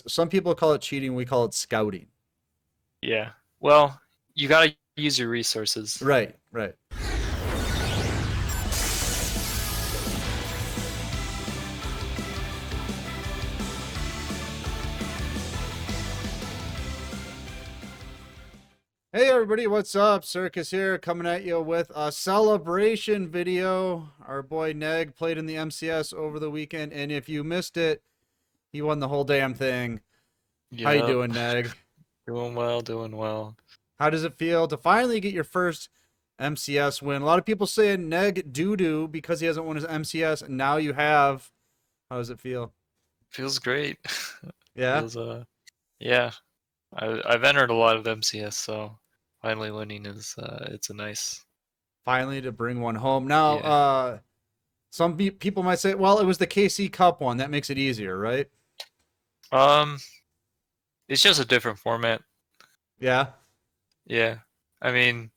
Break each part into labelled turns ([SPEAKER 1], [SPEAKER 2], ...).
[SPEAKER 1] Some people call it cheating. We call it scouting.
[SPEAKER 2] Yeah. Well, you gotta use your resources.
[SPEAKER 1] Right, right. Hey everybody, what's up? Circus here, coming at you with a celebration video. Our boy Neg played in the MCS over the weekend, and if you missed it, he won the whole damn thing. How you
[SPEAKER 2] Yep.
[SPEAKER 1] doing, Neg?
[SPEAKER 2] Doing well, doing well.
[SPEAKER 1] How does it feel to finally get your first MCS win? A lot of people saying Neg doo-doo because he hasn't won his MCS, and now you have. How does it feel?
[SPEAKER 2] Feels great.
[SPEAKER 1] Yeah?
[SPEAKER 2] Feels yeah. I've entered a lot of MCS, so finally winning is it's a nice.
[SPEAKER 1] Finally to bring one home. Now,
[SPEAKER 2] Yeah.
[SPEAKER 1] some people might say, well, it was the KC Cup one. That makes it easier, right?
[SPEAKER 2] Um, it's just a different format.
[SPEAKER 1] Yeah?
[SPEAKER 2] Yeah. I mean,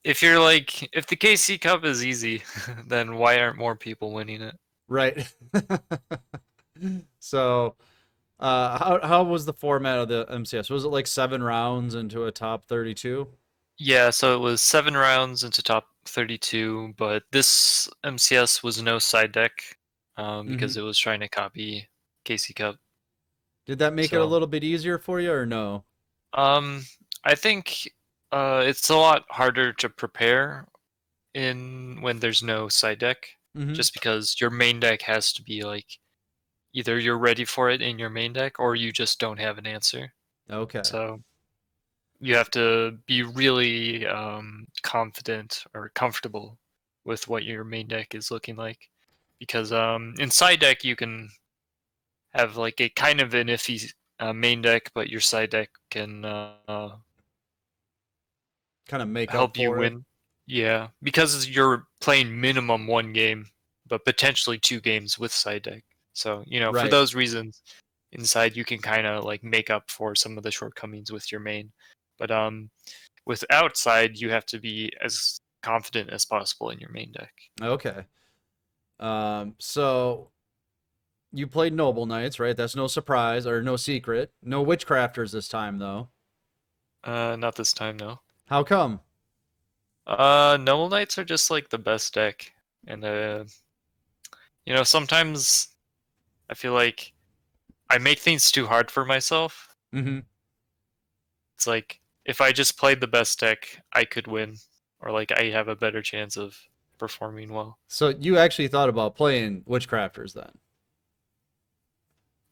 [SPEAKER 2] if you're like if the KC Cup is easy, then why aren't more people winning it?
[SPEAKER 1] Right. So, how was the format of the MCS? Was it like 7 rounds into a top 32?
[SPEAKER 2] Yeah, so it was 7 rounds into top 32, but this MCS was no side deck
[SPEAKER 1] Mm-hmm.
[SPEAKER 2] because it was trying to copy KC Cup.
[SPEAKER 1] Did that make it a
[SPEAKER 2] So,
[SPEAKER 1] little bit easier for you, or no?
[SPEAKER 2] um, I think it's a lot harder to prepare in when there's no side deck,
[SPEAKER 1] Mm-hmm.
[SPEAKER 2] just because your main deck has to be like either you're ready for it in your main deck or you just don't have an answer.
[SPEAKER 1] Okay.
[SPEAKER 2] So you have to be really confident or comfortable with what your main deck is looking like, because in side deck you can have like a kind of an iffy main deck, but your side deck can
[SPEAKER 1] Kind of make up
[SPEAKER 2] help you
[SPEAKER 1] for it.
[SPEAKER 2] win. Yeah, because you're playing minimum one game, but potentially two games with side deck. So for
[SPEAKER 1] Right.
[SPEAKER 2] those reasons, inside you can kind of like make up for some of the shortcomings with your main. But with outside, you have to be as confident as possible in your main deck.
[SPEAKER 1] Okay. So you played Noble Knights, right? That's no surprise or no secret. No Witchcrafters this time, though.
[SPEAKER 2] Not this time, no.
[SPEAKER 1] How come?
[SPEAKER 2] Noble Knights are just like the best deck, and sometimes I feel like I make things too hard for myself.
[SPEAKER 1] Mm-hmm.
[SPEAKER 2] It's like if I just played the best deck, I could win, or like I have a better chance of performing well.
[SPEAKER 1] So you actually thought about playing Witchcrafters then?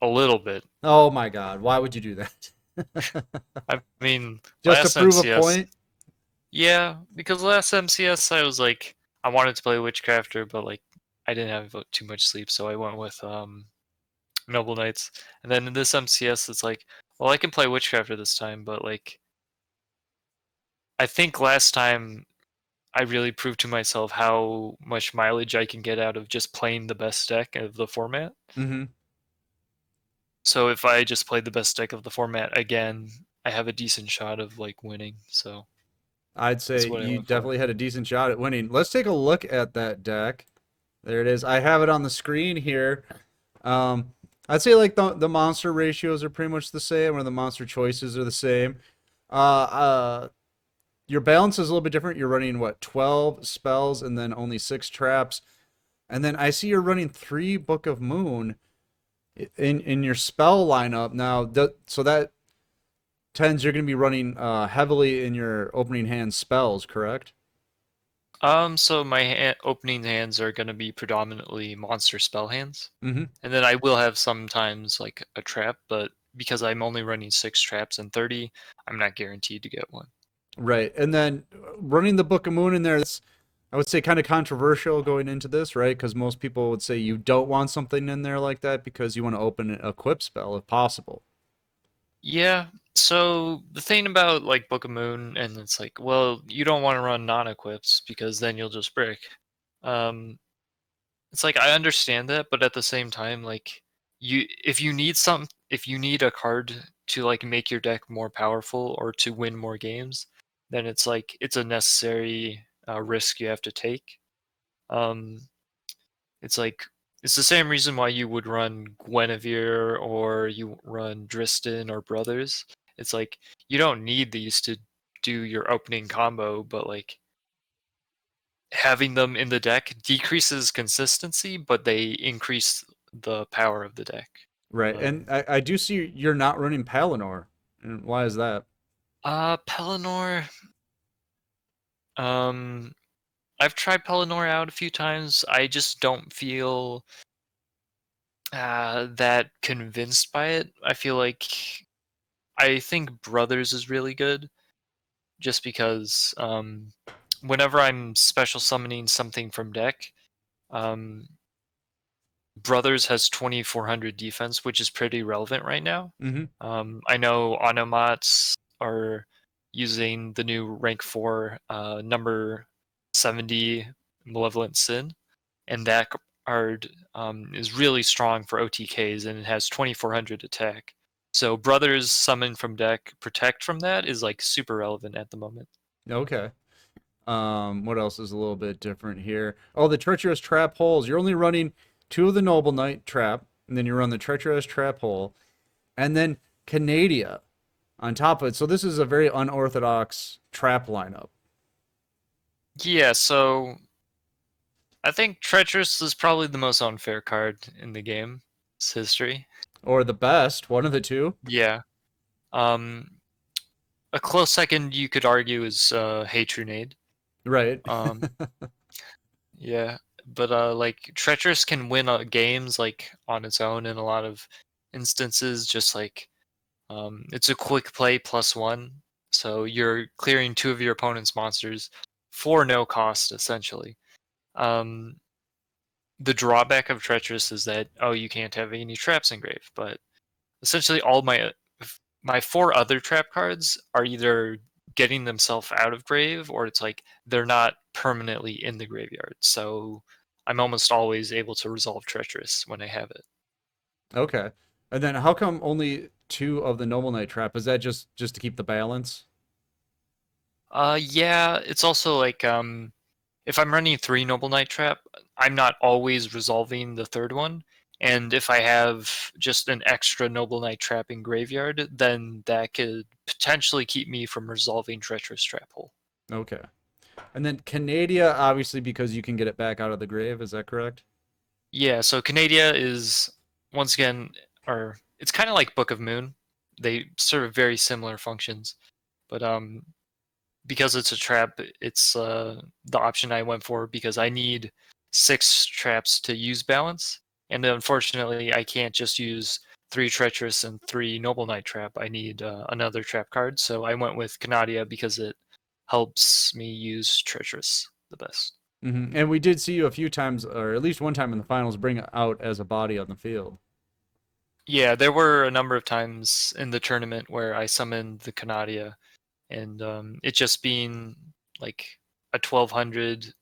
[SPEAKER 2] A little bit.
[SPEAKER 1] Oh my God! Why would you do that?
[SPEAKER 2] I mean,
[SPEAKER 1] Just to
[SPEAKER 2] last
[SPEAKER 1] prove a
[SPEAKER 2] MCS,
[SPEAKER 1] point?
[SPEAKER 2] yeah, because last MCS I was like, I wanted to play Witchcrafter, but like I didn't have too much sleep, so I went with Noble Knights. And then in this MCS, it's like, well, I can play Witchcrafter this time, but like I think last time I really proved to myself how much mileage I can get out of just playing the best deck of the format.
[SPEAKER 1] Mm-hmm.
[SPEAKER 2] So if I just play the best deck of the format again, I have a decent shot of like winning. So
[SPEAKER 1] I'd say
[SPEAKER 2] that's what I
[SPEAKER 1] you
[SPEAKER 2] went for.
[SPEAKER 1] definitely had a decent shot at winning. Let's take a look at that deck. There it is. I have it on the screen here. Um, I'd say like the monster ratios are pretty much the same, or the monster choices are the same. Uh, your balance is a little bit different. You're running what, 12 spells and then only 6 traps. And then I see you're running 3 Book of Moon in your spell lineup. Now, so that tens you're going to be running heavily in your opening hand spells, correct?
[SPEAKER 2] So my opening hands are going to be predominantly monster spell hands,
[SPEAKER 1] Mm-hmm.
[SPEAKER 2] and then I will have sometimes like a trap, but because I'm only running 6 traps and 30, I'm not guaranteed to get one.
[SPEAKER 1] Right. And then running the Book of Moon in there, that's, I would say, kind of controversial going into this, right? Because most people would say you don't want something in there like that because you want to open an equip spell if possible.
[SPEAKER 2] Yeah. So the thing about like Book of Moon, and it's like, well, you don't want to run non-equips because then you'll just break. Um, it's like I understand that, but at the same time, like if you need a card to like make your deck more powerful or to win more games, then it's like it's a necessary risk you have to take. Um, it's like It's the same reason why you would run Guinevere or you run Dristan or Brothers. It's like you don't need these to do your opening combo, but like having them in the deck decreases consistency, but they increase the power of the deck.
[SPEAKER 1] Right.
[SPEAKER 2] Um,
[SPEAKER 1] And I do see you're not running Palinor. And why is that?
[SPEAKER 2] Pelennor. Um, I've tried Pelennor out a few times. I just don't feel that convinced by it. I think Brothers is really good, just because whenever I'm special summoning something from deck, um, Brothers has 2400 defense, which is pretty relevant right now.
[SPEAKER 1] Mm-hmm.
[SPEAKER 2] I know Onomats are using the new rank 4 number 70 Malevolent Sin, and that card is really strong for OTKs, and it has 2400 attack. So Brothers summon from deck, protect from that is like super relevant at the moment.
[SPEAKER 1] Okay. What else is a little bit different here? Oh, the treacherous trap holes. You're only running two of the Noble Knight trap, and then you run the treacherous trap hole, and then Canadia on top of it. So this is a very unorthodox trap lineup,
[SPEAKER 2] Yeah, so I think Treacherous is probably the most unfair card in the game's history.
[SPEAKER 1] or the best, one of the two.
[SPEAKER 2] Yeah. Um, a close second you could argue is Hatronade.
[SPEAKER 1] Right.
[SPEAKER 2] Um, yeah, but like Treacherous can win games like on its own in a lot of instances. Just like it's a quick play +1, so you're clearing two of your opponent's monsters for no cost essentially. Um, the drawback of Treacherous is that you can't have any traps engraved, but essentially all my four other trap cards are either getting themselves out of grave or it's like they're not permanently in the graveyard. So I'm almost always able to resolve Treacherous when I have it.
[SPEAKER 1] Okay. And then how come only two of the Noble Knight trap? Is that just to keep the balance?
[SPEAKER 2] Yeah, it's also like if I'm running 3 Noble Knight trap, I'm not always resolving the third one. And if I have just an extra Noble Knight trap in graveyard, then that could potentially keep me from resolving Treacherous Trap Hole.
[SPEAKER 1] Okay. And then Canadia, obviously, because you can get it back out of the grave. Is that correct?
[SPEAKER 2] Yeah, so Canadia is once again, or it's kind of like Book of Moon. They serve very similar functions, but because it's a trap, it's the option I went for because I need 6 traps to use balance, and unfortunately, I can't just use 3 treacherous and 3 noble knight trap. I need another trap card, so I went with Canadia because it helps me use treacherous the best.
[SPEAKER 1] And we did see you a few times, or at least one time in the finals, bring it out as a body on the field.
[SPEAKER 2] Yeah, there were a number of times in the tournament where I summoned the Canadia, and it just being like a 1200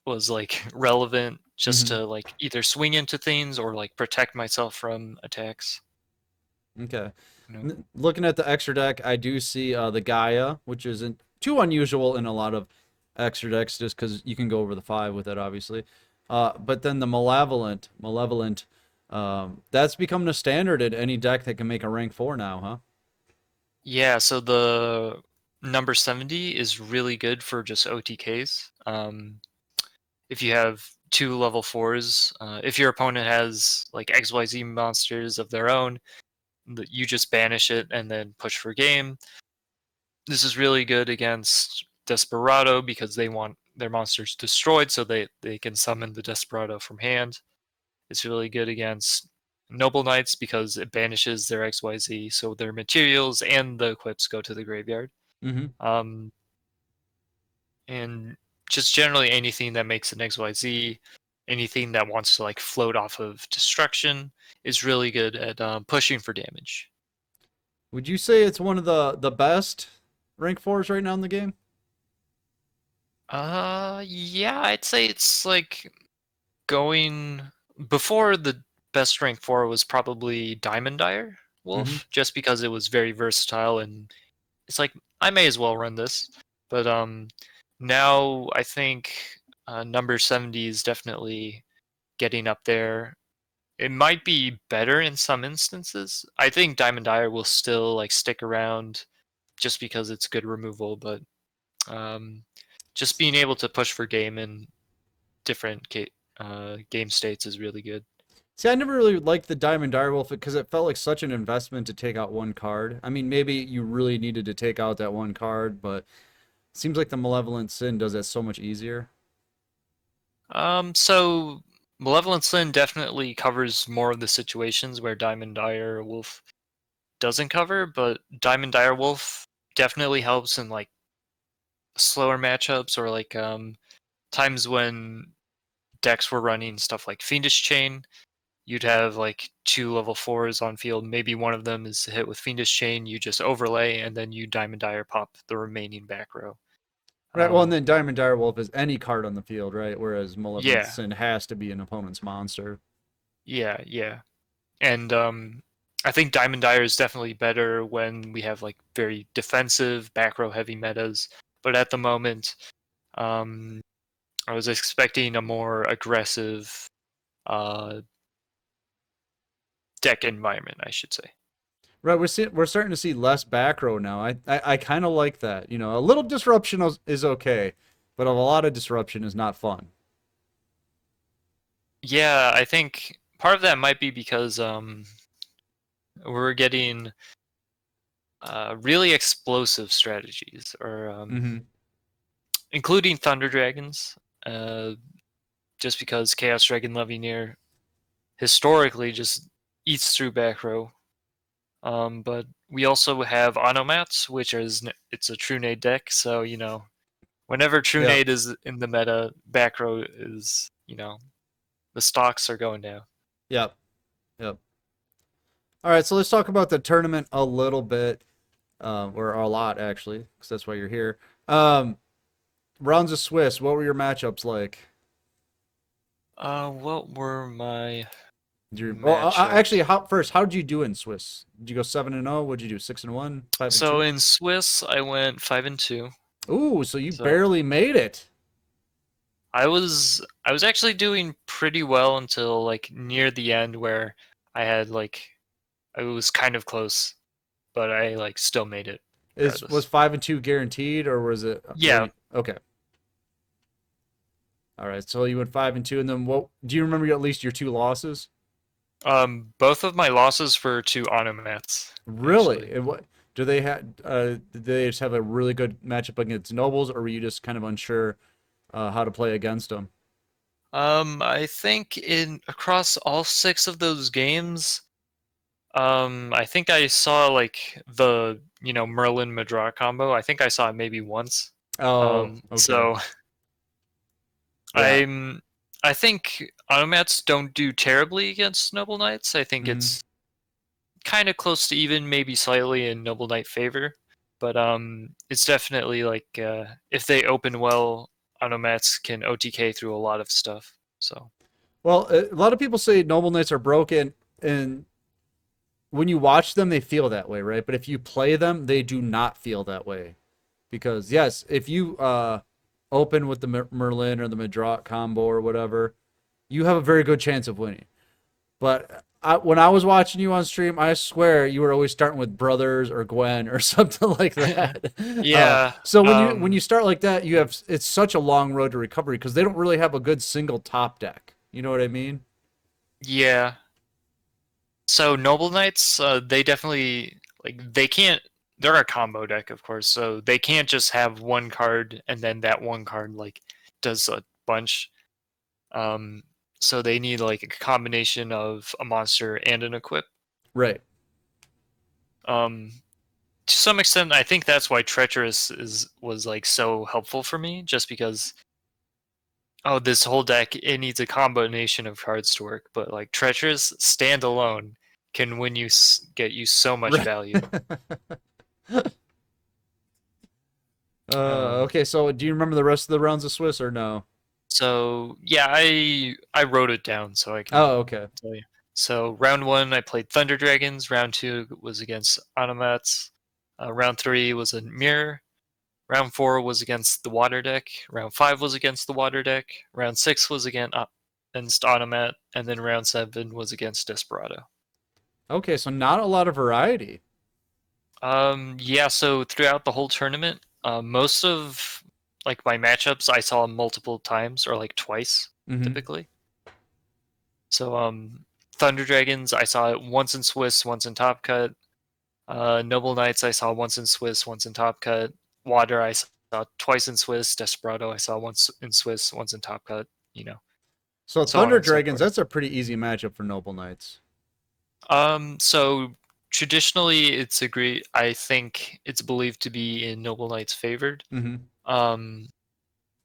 [SPEAKER 2] was like relevant just
[SPEAKER 1] Hmm.
[SPEAKER 2] to like either swing into things or like protect myself from attacks.
[SPEAKER 1] Okay.
[SPEAKER 2] You know?
[SPEAKER 1] Looking at the extra deck, I do see the Gaia, which isn't too unusual in a lot of extra decks, just because you can go over the five with it, obviously. But then the Malevolent, that's becoming a standard in any deck that can make a rank four now, huh?
[SPEAKER 2] Yeah, so the number 70 is really good for just OTKs. If you have two level fours, if your opponent has like XYZ monsters of their own, you just banish it and then push for game. This is really good against Desperado because they want their monsters destroyed so they can summon the Desperado from hand. It's really good against Noble Knights because it banishes their XYZ, so their materials and the equips go to the graveyard.
[SPEAKER 1] Hmm.
[SPEAKER 2] Um, and just generally anything that makes an XYZ, anything that wants to like float off of destruction is really good at pushing for damage.
[SPEAKER 1] Would you say it's one of the best rank fours right now in the game?
[SPEAKER 2] Yeah, I'd say it's like going before the best rank 4 was probably Diamond Dire
[SPEAKER 1] Hmm.
[SPEAKER 2] Wolf, just because it was very versatile and it's like I may as well run this. But now I think number 70 is definitely getting up there. It might be better in some instances. I think Diamond Dire will still like stick around just because it's good removal, but um, just being able to push for game in different game states is really good.
[SPEAKER 1] See, I never really liked the Diamond Direwolf because it felt like such an investment to take out one card. I mean, maybe you really needed to take out that one card, but it seems like the Malevolent Sin does that so much easier.
[SPEAKER 2] So Malevolent Sin definitely covers more of the situations where Diamond Dire Wolf doesn't cover, but Diamond Dire Wolf definitely helps in like slower matchups or like times when decks were running stuff like Fiendish Chain. You'd have like 2 level 4s on field. Maybe one of them is hit with Fiendish Chain. You just overlay, and then you Diamond Dire pop the remaining back row.
[SPEAKER 1] Right. Well, and then Diamond Direwolf is any card on the field, right? Whereas Malevolent
[SPEAKER 2] Yeah,
[SPEAKER 1] Sin has to be an opponent's monster.
[SPEAKER 2] yeah. And I think Diamond Dire is definitely better when we have like very defensive back row heavy metas. But at the moment, um, I was expecting a more aggressive uh, deck environment, I should say.
[SPEAKER 1] Right. We're starting to see less back row now. I kind of like that. You know, a little disruption is okay, but a lot of disruption is not fun.
[SPEAKER 2] Yeah, I think part of that might be because we're getting really explosive strategies, or
[SPEAKER 1] Mm-hmm.
[SPEAKER 2] including Thunder Dragons. Uh, just because Chaos Dragon Levineer historically just eats through back row. But we also have Automats, which it's a True Nade deck, so whenever True
[SPEAKER 1] Yep.
[SPEAKER 2] Nade is in the meta, back row is the stocks are going down.
[SPEAKER 1] Yep. Yep. All right. So let's talk about the tournament a little bit, or a lot actually, because that's why you're here. Um, Rounds of Swiss. What were your matchups like?
[SPEAKER 2] What were my
[SPEAKER 1] Well,
[SPEAKER 2] matchups?
[SPEAKER 1] actually, how did you do in Swiss? Did you go 7-0? What'd you do? 6-1, 5 and
[SPEAKER 2] So
[SPEAKER 1] 2?
[SPEAKER 2] in Swiss, I went 5-2.
[SPEAKER 1] Ooh, so you
[SPEAKER 2] So
[SPEAKER 1] barely made it.
[SPEAKER 2] I was actually doing pretty well until like near the end where I had like I was kind of close, but I like still made it
[SPEAKER 1] Is was
[SPEAKER 2] regardless.
[SPEAKER 1] 5 and 2 guaranteed, or was it?
[SPEAKER 2] Yeah.
[SPEAKER 1] Okay? All right, so you went 5 and 2, and then what? Do you remember at least your two losses?
[SPEAKER 2] Both of my losses were to Automats, actually.
[SPEAKER 1] Really? And what do they have? Did they just have a really good matchup against nobles, or were you just kind of unsure how to play against them?
[SPEAKER 2] I think in across all 6 of those games, I think I saw like the Merlin Madra combo. I think I saw it maybe once.
[SPEAKER 1] Oh, okay.
[SPEAKER 2] So
[SPEAKER 1] Yeah.
[SPEAKER 2] I'm I think automats don't do terribly against noble knights. I think
[SPEAKER 1] Hmm.
[SPEAKER 2] it's kind of close to even, maybe slightly in noble knight favor. But it's definitely like if they open well, automats can OTK through a lot of stuff. So
[SPEAKER 1] Well, a lot of people say noble knights are broken, and when you watch them, they feel that way, right? But if you play them, they do not feel that way. Because yes, if you open with the Merlin or the Madrot combo or whatever, you have a very good chance of winning. But when I was watching you on stream, I swear you were always starting with brothers or Gwen or something like that.
[SPEAKER 2] yeah,
[SPEAKER 1] So when you start like that, it's such a long road to recovery because they don't really have a good single top deck. You know what I mean?
[SPEAKER 2] yeah. So noble knights, they definitely they can't. They're a combo deck, of course, so they can't just have one card and then that one card like does a bunch. Um, so they need like a combination of a monster and an equip.
[SPEAKER 1] Right.
[SPEAKER 2] Um, to some extent, I think that's why treacherous was like so helpful for me, just because this whole deck, it needs a combination of cards to work, but like treacherous standalone can get you so much
[SPEAKER 1] Right.
[SPEAKER 2] value. Um,
[SPEAKER 1] Okay, so do you remember the rest of the rounds of Swiss or no?
[SPEAKER 2] so yeah, I wrote it down so I can
[SPEAKER 1] Oh, okay.
[SPEAKER 2] tell you. So round one, I played Thunder Dragons. Round two was against Automats. Round three was a mirror. Round four was against the water deck. Round five was against the water deck. Round six was again. against Automat, and then round 7 was against Desperado.
[SPEAKER 1] Okay, so not a lot of variety.
[SPEAKER 2] Yeah, so throughout the whole tournament, most of like my matchups I saw multiple times or like twice
[SPEAKER 1] Mm-hmm.
[SPEAKER 2] typically. So Thunder Dragons I saw it once in Swiss, once in Top Cut. Noble Knights I saw once in Swiss, once in Top Cut. Water I saw twice in Swiss. Desperado I saw once in Swiss, once in Top Cut. You know,
[SPEAKER 1] So
[SPEAKER 2] so on
[SPEAKER 1] Thunder
[SPEAKER 2] and so
[SPEAKER 1] Dragons,
[SPEAKER 2] forth.
[SPEAKER 1] that's a pretty easy matchup for Noble Knights.
[SPEAKER 2] So traditionally it's agreed. I think it's believed to be in Noble Knights favored.
[SPEAKER 1] Mm-hmm.
[SPEAKER 2] Um,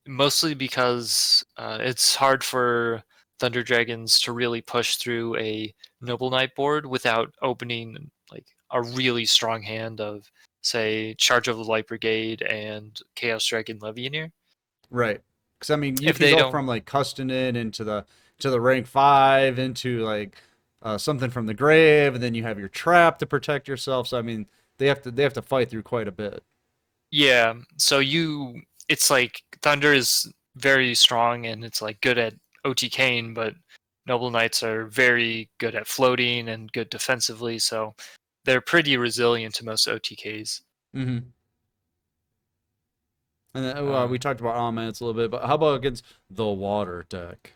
[SPEAKER 2] Mostly because it's hard for Thunder Dragons to really push through a Noble Knight board without opening like a really strong hand of, say, Charge of the Light Brigade and Chaos Dragon Legionnaire.
[SPEAKER 1] Right. Because I mean, you
[SPEAKER 2] If
[SPEAKER 1] can
[SPEAKER 2] they
[SPEAKER 1] go
[SPEAKER 2] don't,
[SPEAKER 1] from like Custonin into the rank 5 into like something from the grave, and then you have your trap to protect yourself. So I mean, they have to fight through quite a bit.
[SPEAKER 2] yeah. So it's like Thunder is very strong and it's like good at OTKing, but Noble Knights are very good at floating and good defensively. So they're pretty resilient to most OTKs.
[SPEAKER 1] Mm-hmm. And then, we
[SPEAKER 2] Um,
[SPEAKER 1] talked about Almans a little bit, but how about against the water deck?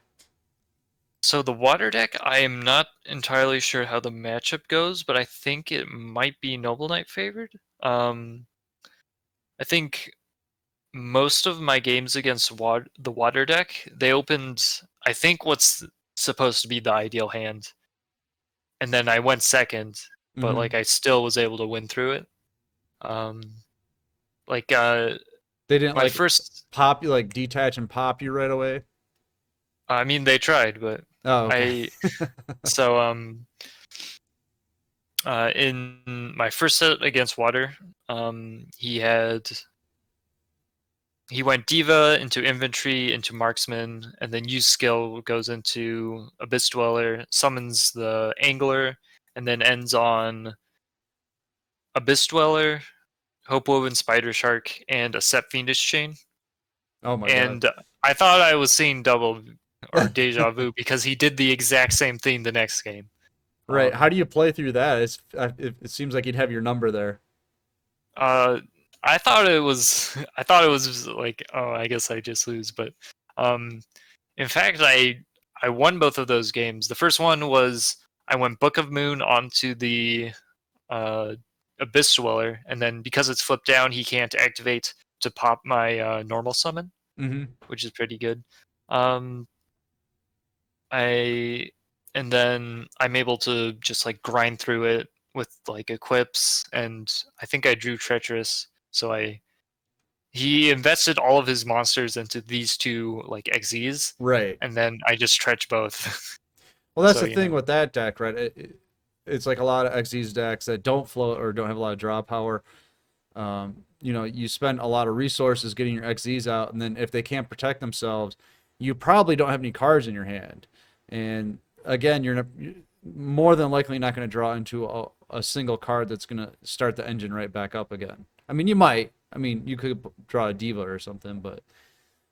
[SPEAKER 2] so the water deck, I am not entirely sure how the matchup goes, but I think it might be Noble Knight favored. I think most of my games against the water deck, they opened, I think, what's supposed to be the ideal hand, and then I went second, but
[SPEAKER 1] Mm-hmm.
[SPEAKER 2] like I still was able to win through it. Um, like
[SPEAKER 1] They didn't
[SPEAKER 2] my
[SPEAKER 1] like
[SPEAKER 2] first,
[SPEAKER 1] pop you, like detach and pop you right away.
[SPEAKER 2] I mean, they tried, but
[SPEAKER 1] Oh, okay.
[SPEAKER 2] I so in my first set against Water, he went Diva into Infantry into Marksman, and then use skill goes into Abyss Dweller, summons the Angler, and then ends on Abyss Dweller, Hopewoven Spider Shark, and a Set Fiendish Chain.
[SPEAKER 1] Oh my God.
[SPEAKER 2] And I thought I was seeing double or deja vu because he did the exact same thing the next game.
[SPEAKER 1] Right. How
[SPEAKER 2] Um,
[SPEAKER 1] do you play through that? It seems like you'd have your number there.
[SPEAKER 2] Uh, I thought it was. I thought it was like, oh, I guess I just lose. But um, in fact, I won both of those games. The first one was I went Book of Moon onto the uh, Abyss Dweller, and then because it's flipped down, he can't activate to pop my normal summon,
[SPEAKER 1] Mm-hmm.
[SPEAKER 2] which is pretty good. Um, I and then I'm able to just like grind through it with like equips, and I think I drew Treacherous, so I he invested all of his monsters into these two like XZs,
[SPEAKER 1] Right.
[SPEAKER 2] and then I just stretch both.
[SPEAKER 1] Well, that's
[SPEAKER 2] So
[SPEAKER 1] the thing with that deck, right? It's like a lot of Xyz decks that don't float or don't have a lot of draw power. You spend a lot of resources getting your XZs out, and then if they can't protect themselves, you probably don't have any cards in your hand. And again, you're more than likely not going to draw into a single card that's going to start the engine right back up again. I mean, you might. I mean, you could draw a diva or something, but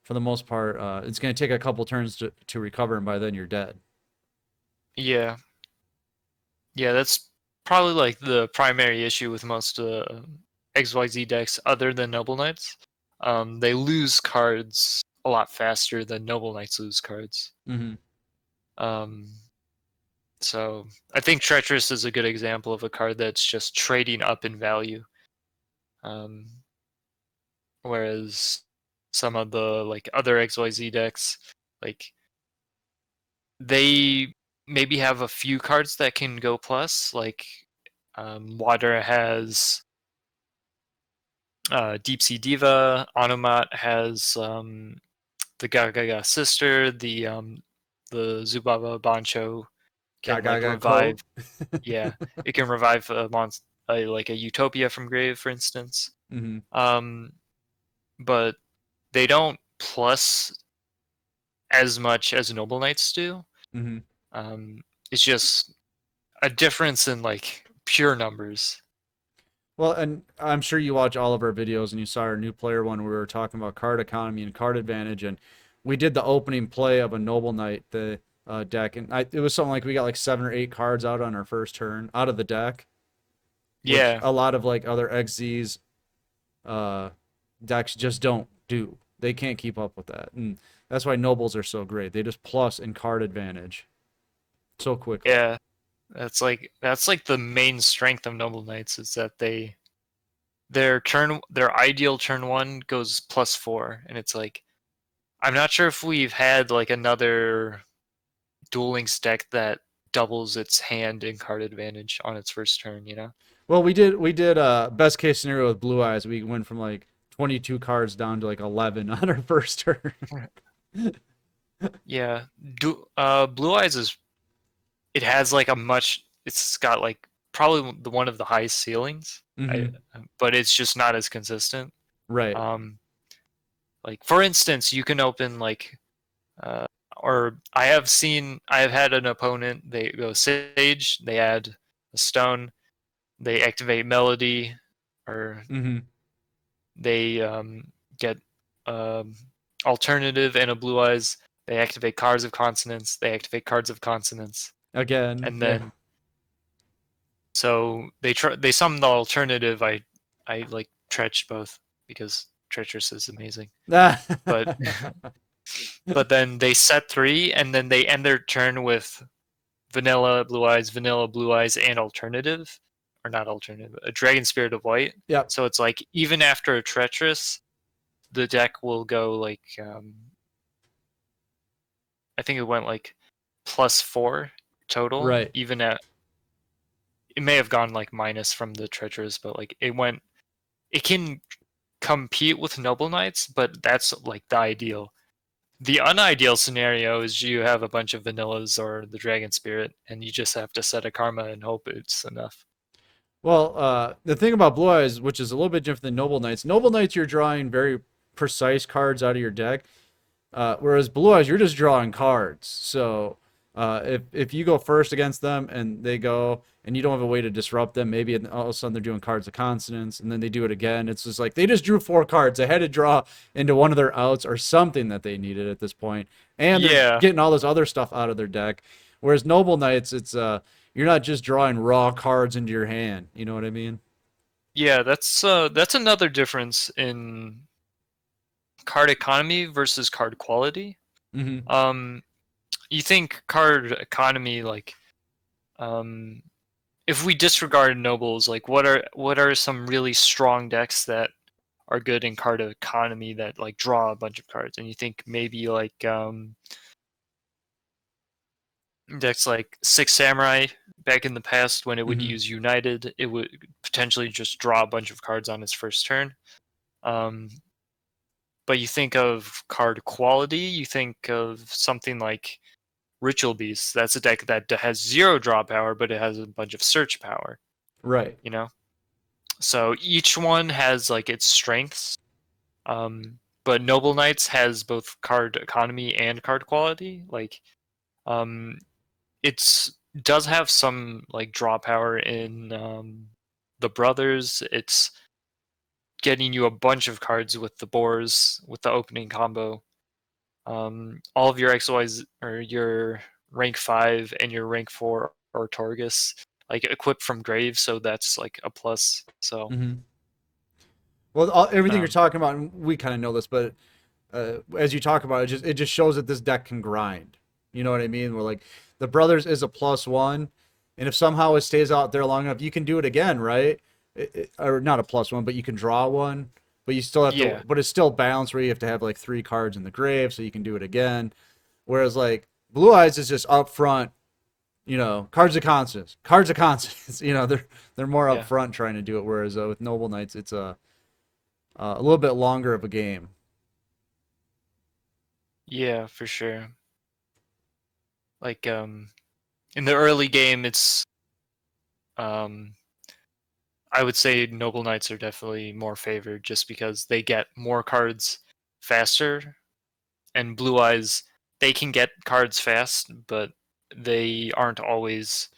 [SPEAKER 1] for the most part, it's going to take a couple turns to recover, and by then you're dead.
[SPEAKER 2] yeah, yeah, that's probably like the primary issue with most XYZ decks, other than Noble Knights. They lose cards a lot faster than Noble Knights lose cards.
[SPEAKER 1] Mm-hmm.
[SPEAKER 2] Um, so I think Treacherous is a good example of a card that's just trading up in value. Um, Whereas some of the like other XYZ decks, like they maybe have a few cards that can go plus. Like Water has Deep Sea Diva, Onomat has the Gagaga Sister, the Zubaba Bancho can like
[SPEAKER 1] Gaga Co.
[SPEAKER 2] revive. Yeah, it can revive a monster like a Utopia from grave, for instance.
[SPEAKER 1] Mm-hmm.
[SPEAKER 2] Um, but they don't plus as much as Noble Knights do.
[SPEAKER 1] Mm-hmm.
[SPEAKER 2] Um, it's just a difference in like pure numbers.
[SPEAKER 1] Well, and I'm sure you watch all of our videos and you saw our new player one where we were talking about card economy and card advantage, and we did the opening play of a Noble Knight. deck, and it was something like we got like 7 or 8 cards out on our first turn out of the deck, which
[SPEAKER 2] Yeah,
[SPEAKER 1] a lot of like other XZ's uh, decks just don't do. They can't keep up with that, and that's why nobles are so great. They just plus in card advantage so quickly.
[SPEAKER 2] yeah. That's like the main strength of Noble Knights is that their ideal turn one goes +4, and it's like I'm not sure if we've had like another Duel Links deck that doubles its hand in card advantage on its first turn. You know?
[SPEAKER 1] Well, we did best case scenario with Blue Eyes. We went from like 22 cards down to like 11 on our first turn.
[SPEAKER 2] Yeah. Blue Eyes is it has like a much. It's got like probably the one of the highest ceilings. I,
[SPEAKER 1] Hmm.
[SPEAKER 2] but it's just not as consistent.
[SPEAKER 1] Right.
[SPEAKER 2] Um, like for instance, you can open like uh, or I have had an opponent. They go Sage, they add a stone, they activate Melody, or
[SPEAKER 1] Hmm.
[SPEAKER 2] they get um, alternative and a Blue Eyes. They activate Cards of Consonance. They activate Cards of Consonance,
[SPEAKER 1] Again,
[SPEAKER 2] and
[SPEAKER 1] yeah.
[SPEAKER 2] then so they summon the alternative. I like Tretch both because Treacherous is amazing, but but then they set three, and then they end their turn with Vanilla Blue Eyes, and alternative, or not alternative, a Dragon Spirit of White.
[SPEAKER 1] Yep.
[SPEAKER 2] So it's like even after a Treacherous, the deck will go like I think it went like +4 total.
[SPEAKER 1] Right.
[SPEAKER 2] Even at it may have gone like minus from the Treacherous, but like it can compete with Noble Knights, but that's like the ideal. The unideal scenario is you have a bunch of vanillas or the Dragon Spirit, and you just have to set a karma and hope it's enough.
[SPEAKER 1] Well, the thing about Blue Eyes, which is a little bit different than Noble Knights, you're drawing very precise cards out of your deck. Whereas Blue Eyes, you're just drawing cards. So if you go first against them and they go and you don't have a way to disrupt them, maybe all of a sudden they're doing cards of consonance and then they do it again. It's just like they just drew 4 cards. They had to draw into one of their outs or something that they needed at this point, and they're
[SPEAKER 2] Yeah,
[SPEAKER 1] getting all this other stuff out of their deck. Whereas Noble Knights, it's you're not just drawing raw cards into your hand. You know what I mean?
[SPEAKER 2] yeah, that's another difference in card economy versus card quality.
[SPEAKER 1] Hmm.
[SPEAKER 2] Um, you think card economy like um if we disregard nobles, like what are some really strong decks that are good in card economy that like draw a bunch of cards? And you think maybe like decks like Six Samurai back in the past when it would
[SPEAKER 1] Hmm.
[SPEAKER 2] use United, it would potentially just draw a bunch of cards on its first turn. Um, but you think of card quality, you think of something like Ritual Beast. That's a deck that has 0 draw power, but it has a bunch of search power.
[SPEAKER 1] Right.
[SPEAKER 2] You know, so each one has like its strengths. But Noble Knights has both card economy and card quality. Like, um, it's does have some like draw power in the brothers. It's getting you a bunch of cards with the boars with the opening combo. All of your XYs or your rank 5 and your rank 4 are Torgus, like equipped from Grave, so that's like a plus. So
[SPEAKER 1] Hmm. Well, everything you're
[SPEAKER 2] um,
[SPEAKER 1] talking about, and we kind of know this, but as you talk about it, just shows that this deck can grind. You know what I mean? Where like the brothers is a +1, and if somehow it stays out there long enough, you can do it again, right? Or not a +1, but you can draw one. But you still have to,
[SPEAKER 2] yeah,
[SPEAKER 1] but it's still balanced where you have to have like 3 cards in the grave so you can do it again. Whereas like Blue Eyes is just up front, cards of constants, cards of constants. They're more up
[SPEAKER 2] yeah,
[SPEAKER 1] front trying to do it. Whereas with Noble Knights, it's a little bit longer of a game.
[SPEAKER 2] yeah, for sure. Like in the early game, it's um I would say Noble Knights are definitely more favored just because they get more cards faster, and Blue Eyes they can get cards fast, but they aren't always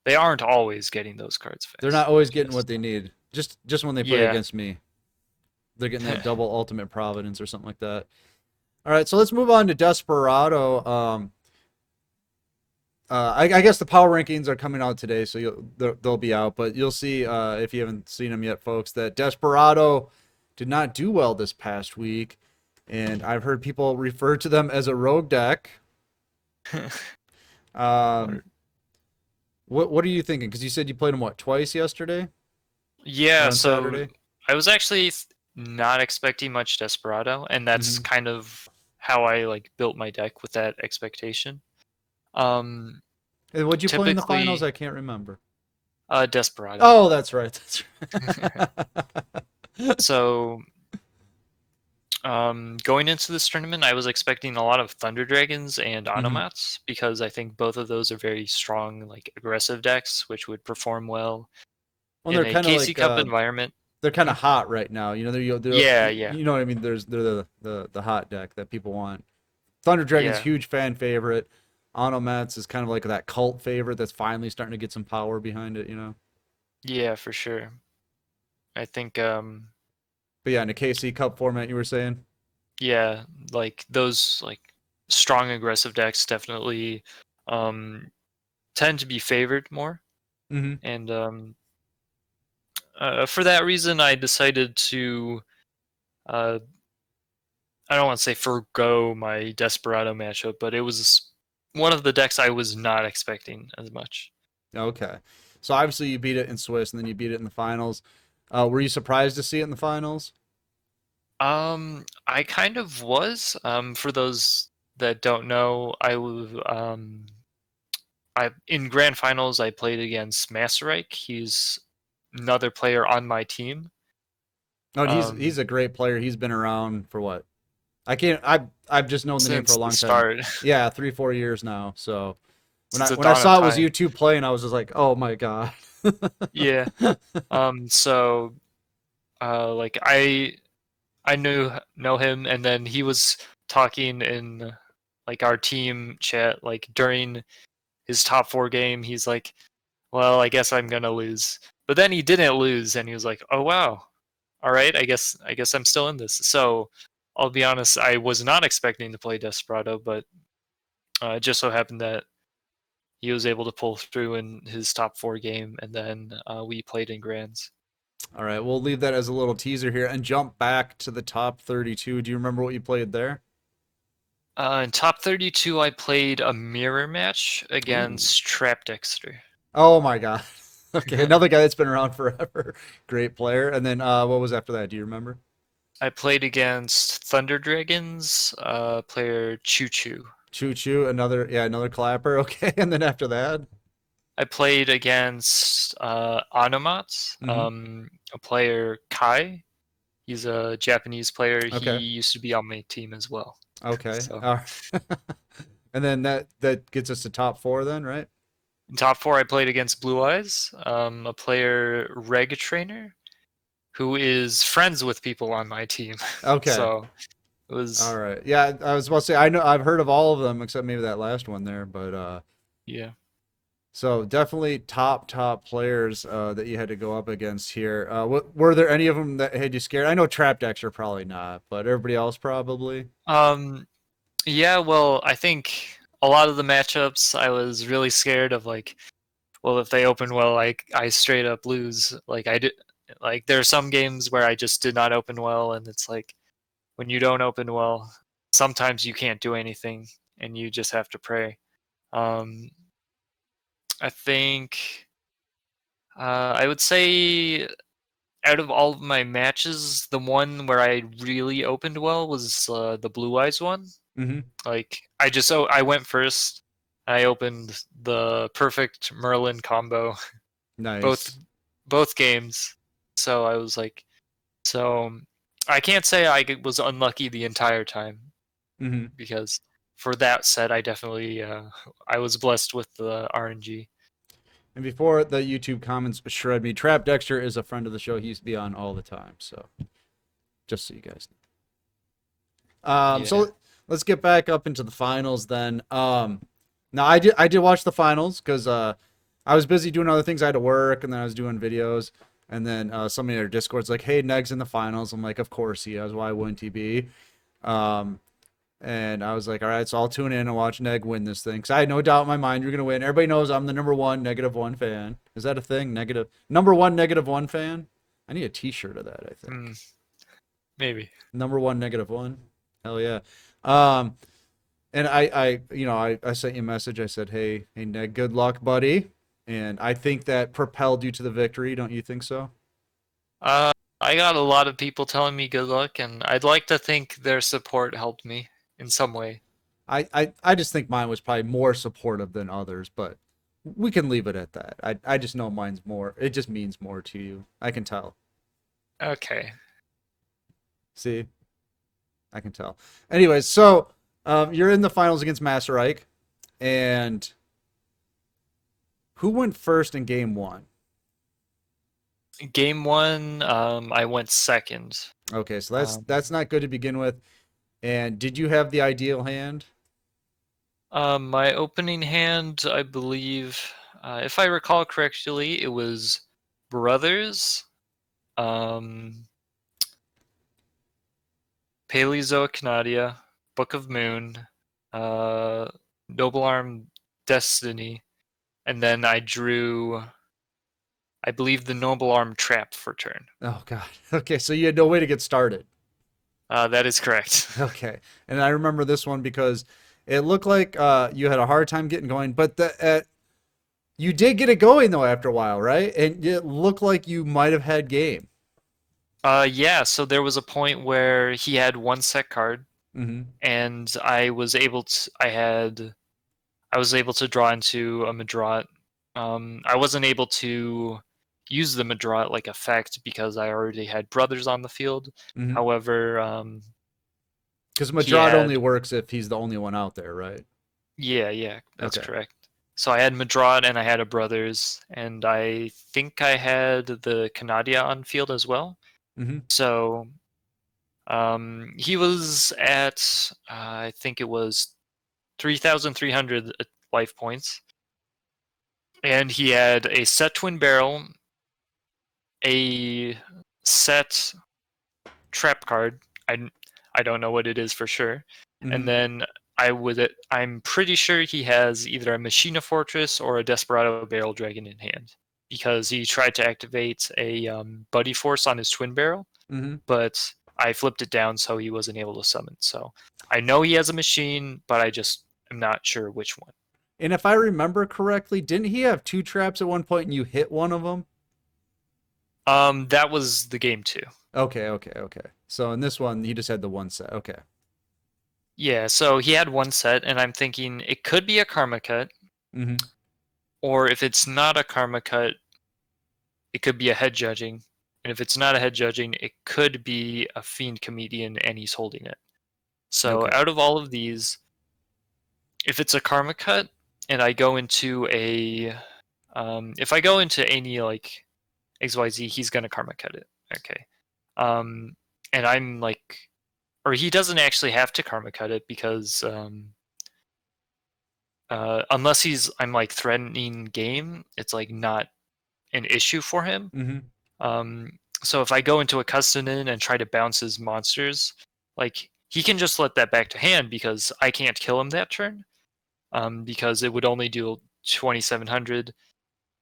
[SPEAKER 2] they aren't always getting those cards
[SPEAKER 1] They're
[SPEAKER 2] fast.
[SPEAKER 1] not always
[SPEAKER 2] Like
[SPEAKER 1] getting
[SPEAKER 2] yes,
[SPEAKER 1] what they need. Just when they play
[SPEAKER 2] yeah,
[SPEAKER 1] against me, they're getting that double ultimate providence or something like that. All right, so let's move on to Desperado. I guess the power rankings are coming out today, so they'll be out. But you'll see if you haven't seen them yet, folks, that Desperado did not do well this past week, and I've heard people refer to them as a rogue deck. Um,
[SPEAKER 2] Or-
[SPEAKER 1] what are you thinking? Because you said you played them what, twice yesterday or
[SPEAKER 2] yeah,
[SPEAKER 1] on
[SPEAKER 2] so
[SPEAKER 1] Saturday?
[SPEAKER 2] I was actually not expecting much Desperado, and that's
[SPEAKER 1] Mm-hmm.
[SPEAKER 2] kind of how I like built my deck with that expectation. Um,
[SPEAKER 1] And what'd you play in the finals?
[SPEAKER 2] typically,
[SPEAKER 1] I can't remember.
[SPEAKER 2] Desperado.
[SPEAKER 1] Oh, that's right. That's right.
[SPEAKER 2] So, going into this tournament, I was expecting a lot of Thunder Dragons and
[SPEAKER 1] hmm
[SPEAKER 2] Automats because I think both of those are very strong, like aggressive decks, which would perform well
[SPEAKER 1] Well,
[SPEAKER 2] in
[SPEAKER 1] they're
[SPEAKER 2] a
[SPEAKER 1] kind of
[SPEAKER 2] KC
[SPEAKER 1] like
[SPEAKER 2] Cup environment.
[SPEAKER 1] they're kind
[SPEAKER 2] Hmm?
[SPEAKER 1] of hot right now. You know, they're
[SPEAKER 2] Yeah, yeah,
[SPEAKER 1] you know what I mean. They're the hot deck that people want. Thunder Dragon's
[SPEAKER 2] yeah,
[SPEAKER 1] huge fan favorite. Onomats is kind of like that cult favorite that's finally starting to get some power behind it. You know.
[SPEAKER 2] yeah, for sure. I think,
[SPEAKER 1] But yeah, in a KC Cup format, you were saying.
[SPEAKER 2] yeah, like those like strong aggressive decks definitely um, tend to be favored more,
[SPEAKER 1] Mm-hmm.
[SPEAKER 2] and for that reason, I decided to. Uh, I don't want to say forgo my Desperado matchup, but it was one of the decks I was not expecting as much.
[SPEAKER 1] Okay. So obviously you beat it in Swiss, and then you beat it in the finals. Were you surprised to see it in the finals?
[SPEAKER 2] I kind of was. For those that don't know, I in grand finals I played against Masterike. He's another player on my team.
[SPEAKER 1] Oh, and he's
[SPEAKER 2] Um,
[SPEAKER 1] a great player. He's been around for what? I can't. I've just known the name for a
[SPEAKER 2] since the
[SPEAKER 1] long time.
[SPEAKER 2] start,
[SPEAKER 1] Yeah, 3 4 years now. So
[SPEAKER 2] since the
[SPEAKER 1] when I
[SPEAKER 2] dawn of
[SPEAKER 1] saw it was
[SPEAKER 2] time.
[SPEAKER 1] you two playing, I was just like, oh my god.
[SPEAKER 2] Yeah. So like I know him, and then he was talking in like our team chat, like during his top four game. He's like, "Well, I guess I'm gonna lose," but then he didn't lose, and he was like, "Oh wow, all right, I guess I'm still in this." So I'll be honest, I was not expecting to play Desperado, but it just so happened that he was able to pull through in his top four game, and then we played in grands.
[SPEAKER 1] All right, we'll leave that as a little teaser here and jump back to the top 32. Do you remember what you played there?
[SPEAKER 2] In top 32, I played a mirror match
[SPEAKER 1] Ooh.
[SPEAKER 2] against Trap Dexter.
[SPEAKER 1] Oh my god. Okay, another guy that's been around forever. Great player. And then what was after that? Do you remember?
[SPEAKER 2] I played against Thunder Dragons player Choo Choo.
[SPEAKER 1] Choo Choo, another clapper. Okay, and then after that?
[SPEAKER 2] I played against Onomats,
[SPEAKER 1] Mm-hmm.
[SPEAKER 2] a player Kai. He's a Japanese player. He
[SPEAKER 1] Okay.
[SPEAKER 2] used to be on my team as well.
[SPEAKER 1] Okay.
[SPEAKER 2] So
[SPEAKER 1] All right. And then that gets us to top four then, right?
[SPEAKER 2] in top four, I played against Blue Eyes, a player Reg Trainer, who is friends with people on my team.
[SPEAKER 1] Okay.
[SPEAKER 2] So it
[SPEAKER 1] All
[SPEAKER 2] was,
[SPEAKER 1] right. Yeah, I was about to say I know I've heard of all of them except maybe that last one there, but
[SPEAKER 2] yeah.
[SPEAKER 1] so definitely top players that you had to go up against here. Were there any of them that had you scared? I know Trap Dexter probably not, but everybody else probably.
[SPEAKER 2] Um, yeah, well, I think a lot of the matchups I was really scared of like, well, if they open well, like I straight up lose. Like I did like there are some games where I just did not open well, and it's like when you don't open well, sometimes you can't do anything and you just have to pray. Um I think I would say out of all of my matches, the one where I really opened well was the Blue Eyes one.
[SPEAKER 1] Mm-hmm.
[SPEAKER 2] Like I went first. I opened the perfect Merlin combo both
[SPEAKER 1] Nice.
[SPEAKER 2] both games. So I was like, so I can't say was unlucky the entire time
[SPEAKER 1] Mm-hmm.
[SPEAKER 2] because for that set I definitely I was blessed with the RNG.
[SPEAKER 1] And before the YouTube comments shred me, Trap Dexter is a friend of the show. He used to be on all the time. So just so you guys know.
[SPEAKER 2] Yeah.
[SPEAKER 1] So let's get back up into the finals then. Now I did watch the finals because I was busy doing other things. I had to work and then I was doing videos. And then somebody in our Discord's like, "Hey, Neg's in the finals." I'm like, "Of course he is. Why wouldn't he be?" Um, And I was like, all right, so I'll tune in and watch Neg win this thing. Because I had no doubt in my mind you're going to win. Everybody knows I'm the number one -1 fan. Is that a thing? Number one -1 fan? I need a t shirt of that, I think.
[SPEAKER 2] Hmm, maybe.
[SPEAKER 1] Number one -1. Hell yeah. Um, and I sent you a message. I said, hey, Neg, good luck, buddy. And I think that propelled you to the victory. Don't you think so?
[SPEAKER 2] Uh, I got a lot of people telling me good luck, and I'd like to think their support helped me in some way.
[SPEAKER 1] I just think mine was probably more supportive than others, but we can leave it at that. I just know mine's more. It just means more to you. I can tell.
[SPEAKER 2] Okay.
[SPEAKER 1] See, I can tell. Anyways, so you're in the finals against Master Ike, and who went first in game one?
[SPEAKER 2] Game one, I went second.
[SPEAKER 1] Okay, so
[SPEAKER 2] Um,
[SPEAKER 1] that's not good to begin with. And did you have the ideal hand?
[SPEAKER 2] my opening hand, I believe, if I recall correctly, it was Brothers, um, Paleozoic Canadia, Book of Moon, uh, Noble Arm Destiny, and then I drew, I believe, the Noble Arm Trap for turn.
[SPEAKER 1] Oh God. Okay, so you had no way to get started.
[SPEAKER 2] That is correct.
[SPEAKER 1] Okay, and I remember this one because it looked like you had a hard time getting going, but you did get it going though after a while, right? And it looked like you might have had game.
[SPEAKER 2] Yeah, so there was a point where he had one set card,
[SPEAKER 1] Mm-hmm.
[SPEAKER 2] and I was able to draw into a Madrot. I wasn't able to use the Madrot like effect because I already had brothers on the field.
[SPEAKER 1] Mm-hmm.
[SPEAKER 2] However,
[SPEAKER 1] Because
[SPEAKER 2] he
[SPEAKER 1] Madrad only
[SPEAKER 2] had
[SPEAKER 1] works if he's the only one out there, right?
[SPEAKER 2] yeah, that's
[SPEAKER 1] Okay.
[SPEAKER 2] correct. So I had Madrot and I had a brothers, and I think I had the Canadia on field as well.
[SPEAKER 1] Mm-hmm.
[SPEAKER 2] So he was at I think it was 3,300 life points, and he had a set twin barrel, a set trap card. I don't know what it is for sure, and
[SPEAKER 1] Mm-hmm.
[SPEAKER 2] then I'm pretty sure he has either a Machina Fortress or a Desperado Barrel Dragon in hand because he tried to activate a Buddy Force on his twin barrel,
[SPEAKER 1] Mm-hmm.
[SPEAKER 2] but I flipped it down so he wasn't able to summon. So I know he has a machine, but I just am not sure which one.
[SPEAKER 1] And if I remember correctly, didn't he have two traps at one point and you hit one of them?
[SPEAKER 2] That was the game two.
[SPEAKER 1] Okay. So in this one, he just had the one set. Okay.
[SPEAKER 2] Yeah, so he had one set, and I'm thinking it could be a Karma Cut,
[SPEAKER 1] Mm-hmm.
[SPEAKER 2] or if it's not a Karma Cut, it could be a Head Judging. And if it's not a Head Judging, it could be a Fiend Comedian, and he's holding it. So
[SPEAKER 1] Okay.
[SPEAKER 2] out of all of these, if it's a Karma Cut, and I go into if I go into any like XYZ, he's gonna Karma Cut it. Okay. Um, and I'm like, or he doesn't actually have to Karma Cut it because unless I'm like threatening game, it's like not an issue for him.
[SPEAKER 1] Mm-hmm.
[SPEAKER 2] So if I go into a custom in and try to bounce his monsters, like he can just let that back to hand because I can't kill him that turn. Because it would only do 2,700.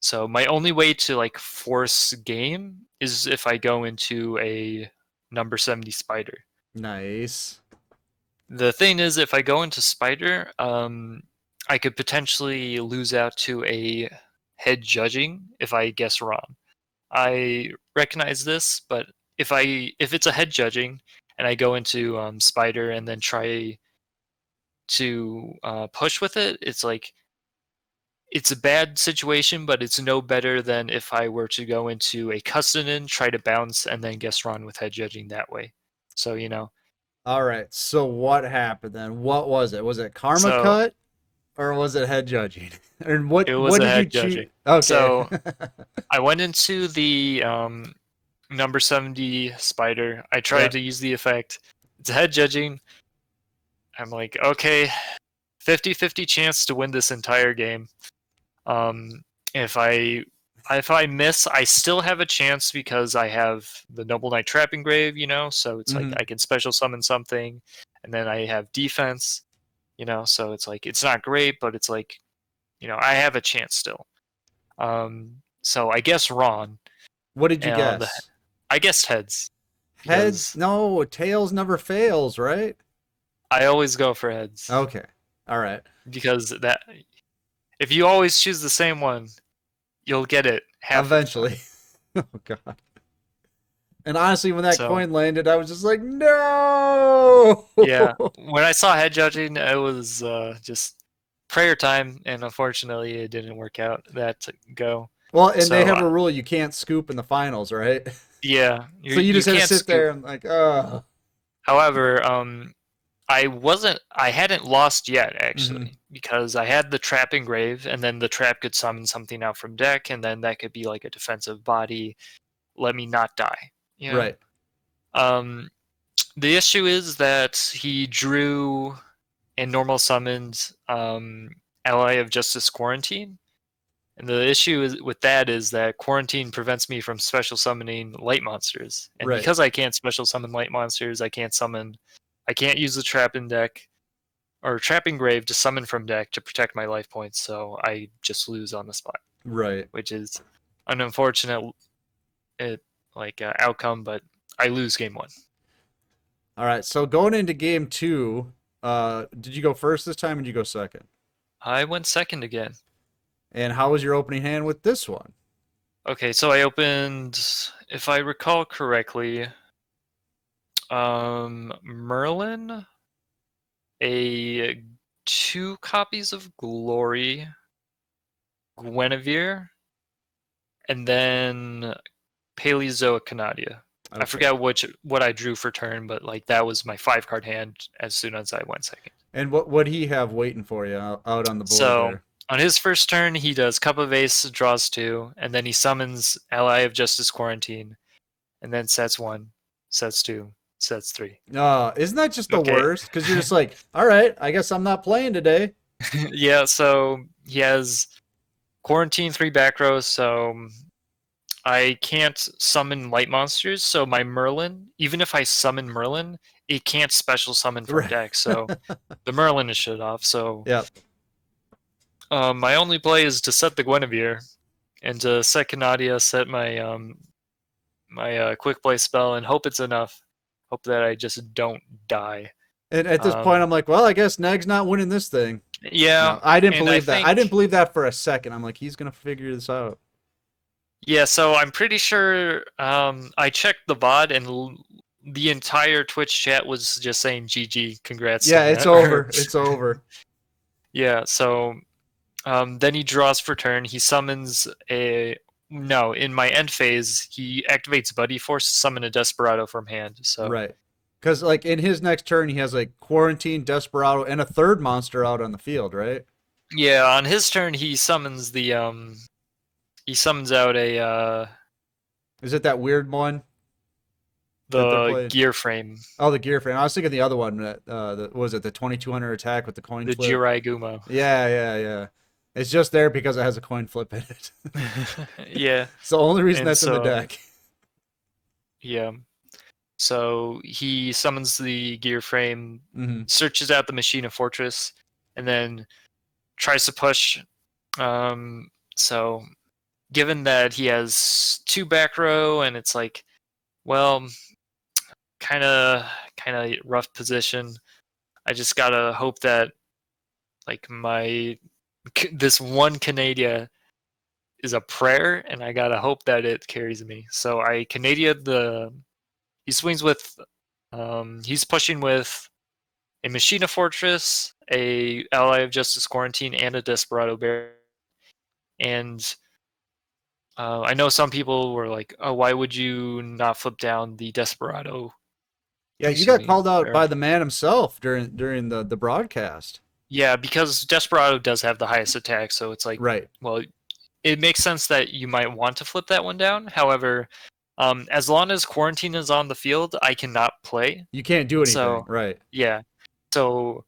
[SPEAKER 2] So my only way to like force game is if I go into a number 70 spider.
[SPEAKER 1] Nice.
[SPEAKER 2] The thing is, if I go into spider, I could potentially lose out to a head judging if I guess wrong. I recognize this, but if it's a head judging and I go into spider and then try to push with it, it's like it's a bad situation, but it's no better than if I were to go into a custom, try to bounce, and then guess wrong with head judging that way. So
[SPEAKER 1] All right. So what happened then? What was it? Was it karma
[SPEAKER 2] so
[SPEAKER 1] cut or was it head judging? And
[SPEAKER 2] it was
[SPEAKER 1] what
[SPEAKER 2] a
[SPEAKER 1] did you
[SPEAKER 2] head
[SPEAKER 1] choose?
[SPEAKER 2] judging.
[SPEAKER 1] Okay.
[SPEAKER 2] So I went into the number 70 spider. I
[SPEAKER 1] Yeah.
[SPEAKER 2] tried to use the effect. It's a head judging. I'm like, okay, 50-50 chance to win this entire game. Um, if I miss, I still have a chance because I have the Noble Knight Trapping Grave, so it's like
[SPEAKER 1] Mm-hmm.
[SPEAKER 2] I can special summon something, and then I have defense. So it's like it's not great, but it's like I have a chance still. So I guess Ron.
[SPEAKER 1] What did you
[SPEAKER 2] And
[SPEAKER 1] guess?
[SPEAKER 2] I guessed heads
[SPEAKER 1] Heads?
[SPEAKER 2] because
[SPEAKER 1] No, tails never fails, right?
[SPEAKER 2] I always go for heads
[SPEAKER 1] Okay. All right.
[SPEAKER 2] because that if you always choose the same one, you'll get it half of the time.
[SPEAKER 1] Eventually. Oh god. And honestly, when that
[SPEAKER 2] So
[SPEAKER 1] coin landed, I was just like, no.
[SPEAKER 2] yeah, when I saw head judging, it was just prayer time, and unfortunately, it didn't work out that go.
[SPEAKER 1] Well, and they
[SPEAKER 2] So
[SPEAKER 1] have a rule you can't scoop in the finals, right?
[SPEAKER 2] yeah,
[SPEAKER 1] So you
[SPEAKER 2] you
[SPEAKER 1] just had to
[SPEAKER 2] can't
[SPEAKER 1] sit
[SPEAKER 2] scoop.
[SPEAKER 1] there and like, oh.
[SPEAKER 2] However, I hadn't lost yet
[SPEAKER 1] Hmm.
[SPEAKER 2] actually because I had the trap engrave, and then the trap could summon something out from deck, and then that could be like a defensive body, let me not die. You know.
[SPEAKER 1] Right.
[SPEAKER 2] Um, the issue is that he drew and normal summoned Ally of Justice Quarantine. And the issue with that is that Quarantine prevents me from special summoning light monsters. And
[SPEAKER 1] Right.
[SPEAKER 2] because I can't special summon light monsters, I can't use the trap in deck or trap engrave to summon from deck to protect my life points. So I just lose on the spot,
[SPEAKER 1] Right.
[SPEAKER 2] which is an unfortunate outcome. But I lose game one.
[SPEAKER 1] All right. So going into game two, did you go first this time or did you go second?
[SPEAKER 2] I went second again.
[SPEAKER 1] And how was your opening hand with this one?
[SPEAKER 2] Okay, so I opened, if I recall correctly, Merlin, a 2 copies of Glory, Guinevere, and then Paleozoic Canadia. I
[SPEAKER 1] Okay.
[SPEAKER 2] forgot what I drew for turn, but like that was my 5-card hand as soon as I went second.
[SPEAKER 1] And what he have waiting for you out on the board
[SPEAKER 2] So
[SPEAKER 1] there?
[SPEAKER 2] on his first turn, he does Cup of Ace, draws 2, and then he summons Ally of Justice Quarantine, and then sets 1, sets 2, sets 3.
[SPEAKER 1] Isn't that just the
[SPEAKER 2] Okay.
[SPEAKER 1] worst? Because you're just like, all right, I guess I'm not playing today.
[SPEAKER 2] Yeah, so he has Quarantine 3 back row, so I can't summon light monsters. So my Merlin, even if I summon Merlin, it can't special summon from
[SPEAKER 1] Right.
[SPEAKER 2] deck. So the Merlin is shut off. So
[SPEAKER 1] Yeah.
[SPEAKER 2] my only play is to set the Guinevere and to set Canadia, set my quick play spell, and hope it's enough. Hope that I just don't die.
[SPEAKER 1] And at this point,
[SPEAKER 2] Um,
[SPEAKER 1] I'm like, well, I guess Neg's not winning this thing.
[SPEAKER 2] yeah,
[SPEAKER 1] No, I didn't
[SPEAKER 2] and I
[SPEAKER 1] believe that. I didn't
[SPEAKER 2] think
[SPEAKER 1] believe that for a second. I'm like, he's gonna figure this out.
[SPEAKER 2] yeah. So I'm pretty sure I checked the VOD and the entire Twitch chat was just saying GG, congrats to
[SPEAKER 1] Yeah, it's
[SPEAKER 2] Matt.
[SPEAKER 1] over. It's over.
[SPEAKER 2] Yeah. So then he draws for turn. He summons a no. In my end phase, he activates Buddy Force to summon a Desperado from hand. So
[SPEAKER 1] Right. Because like in his next turn, he has like Quarantine, Desperado, and a third monster out on the field, right?
[SPEAKER 2] yeah, on his turn he summons he summons out a
[SPEAKER 1] Is it that weird one that they're
[SPEAKER 2] the
[SPEAKER 1] playing?
[SPEAKER 2] gear frame,
[SPEAKER 1] Oh, the gear frame. I was thinking the other one. That was it the 2200 attack with the coin
[SPEAKER 2] the
[SPEAKER 1] flip?
[SPEAKER 2] Jirai Gumo.
[SPEAKER 1] Yeah. It's just there because it has a coin flip in it.
[SPEAKER 2] Yeah,
[SPEAKER 1] It's the only reason
[SPEAKER 2] and
[SPEAKER 1] that's in the
[SPEAKER 2] so
[SPEAKER 1] deck.
[SPEAKER 2] yeah. So he summons the gear frame,
[SPEAKER 1] Hmm.
[SPEAKER 2] searches out the machine of fortress, and then tries to push. So given that he has 2 back row and it's like, well, kind of rough position. I just gotta hope that like this one Canada is a prayer, and I gotta hope that it carries me. So I Canada he swings with he's pushing with a Machina Fortress, a Ally of Justice Quarantine, and a Desperado Bear. And I know some people were like, "Oh, why would you not flip down the Desperado?"
[SPEAKER 1] Yeah, you
[SPEAKER 2] Excuse
[SPEAKER 1] got
[SPEAKER 2] me.
[SPEAKER 1] called out
[SPEAKER 2] Bear.
[SPEAKER 1] by the man himself during the broadcast.
[SPEAKER 2] Yeah, because Desperado does have the highest attack, so it's like,
[SPEAKER 1] Right.
[SPEAKER 2] well, it makes sense that you might want to flip that one down. However, as long as Quarantine is on the field, I cannot play.
[SPEAKER 1] You can't do anything.
[SPEAKER 2] So,
[SPEAKER 1] Right.
[SPEAKER 2] yeah. So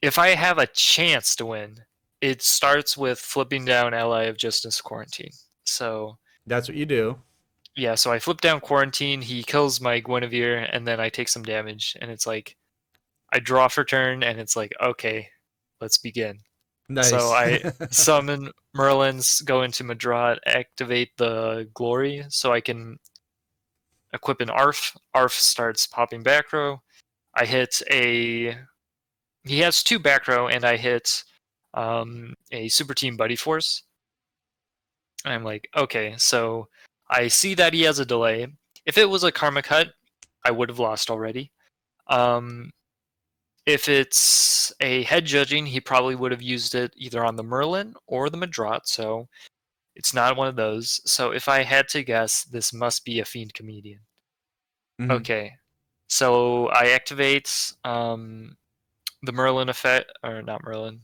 [SPEAKER 2] if I have a chance to win, it starts with flipping down Ally of Justice Quarantine. So
[SPEAKER 1] That's what you do.
[SPEAKER 2] yeah, so I flip down Quarantine, he kills my Guinevere, and then I take some damage, and it's like I draw for turn, and it's like, okay, let's begin. So
[SPEAKER 1] Nice.
[SPEAKER 2] I summon Merlins, go into Madrat, activate the Glory, so I can equip an Arf. Arf starts popping back row. I hit a. He has 2 back row, and I hit a Super Team Buddy Force. And I'm like, okay, so I see that he has a delay. If it was a Karma Cut, I would have lost already. Um, if it's a head judging, he probably would have used it either on the Merlin or the Madrat, so it's not one of those. So if I had to guess, this must be a Fiend Comedian.
[SPEAKER 1] Hmm.
[SPEAKER 2] Okay, so I activate the Merlin effect, or not Merlin,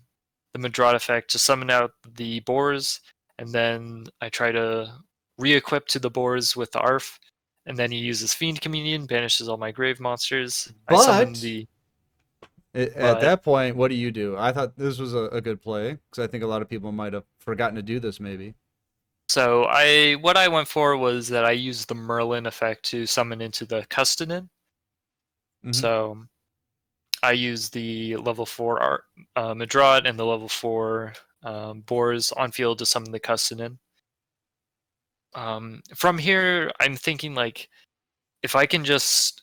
[SPEAKER 2] the Madrat effect to summon out the boars, and then I try to re-equip to the boars with the Arf, and then he uses Fiend Comedian, banishes all my grave monsters. I summon
[SPEAKER 1] But
[SPEAKER 2] the
[SPEAKER 1] at
[SPEAKER 2] but
[SPEAKER 1] that point, what do? I thought this was a good play because I think a lot of people might have forgotten to do this. Maybe.
[SPEAKER 2] so I what I went for was that I used the Merlin effect to summon into the Custonin.
[SPEAKER 1] Hmm.
[SPEAKER 2] So I use the level 4 Madrat and the level 4 boars on field to summon the Custonin. From here, I'm thinking like if I can just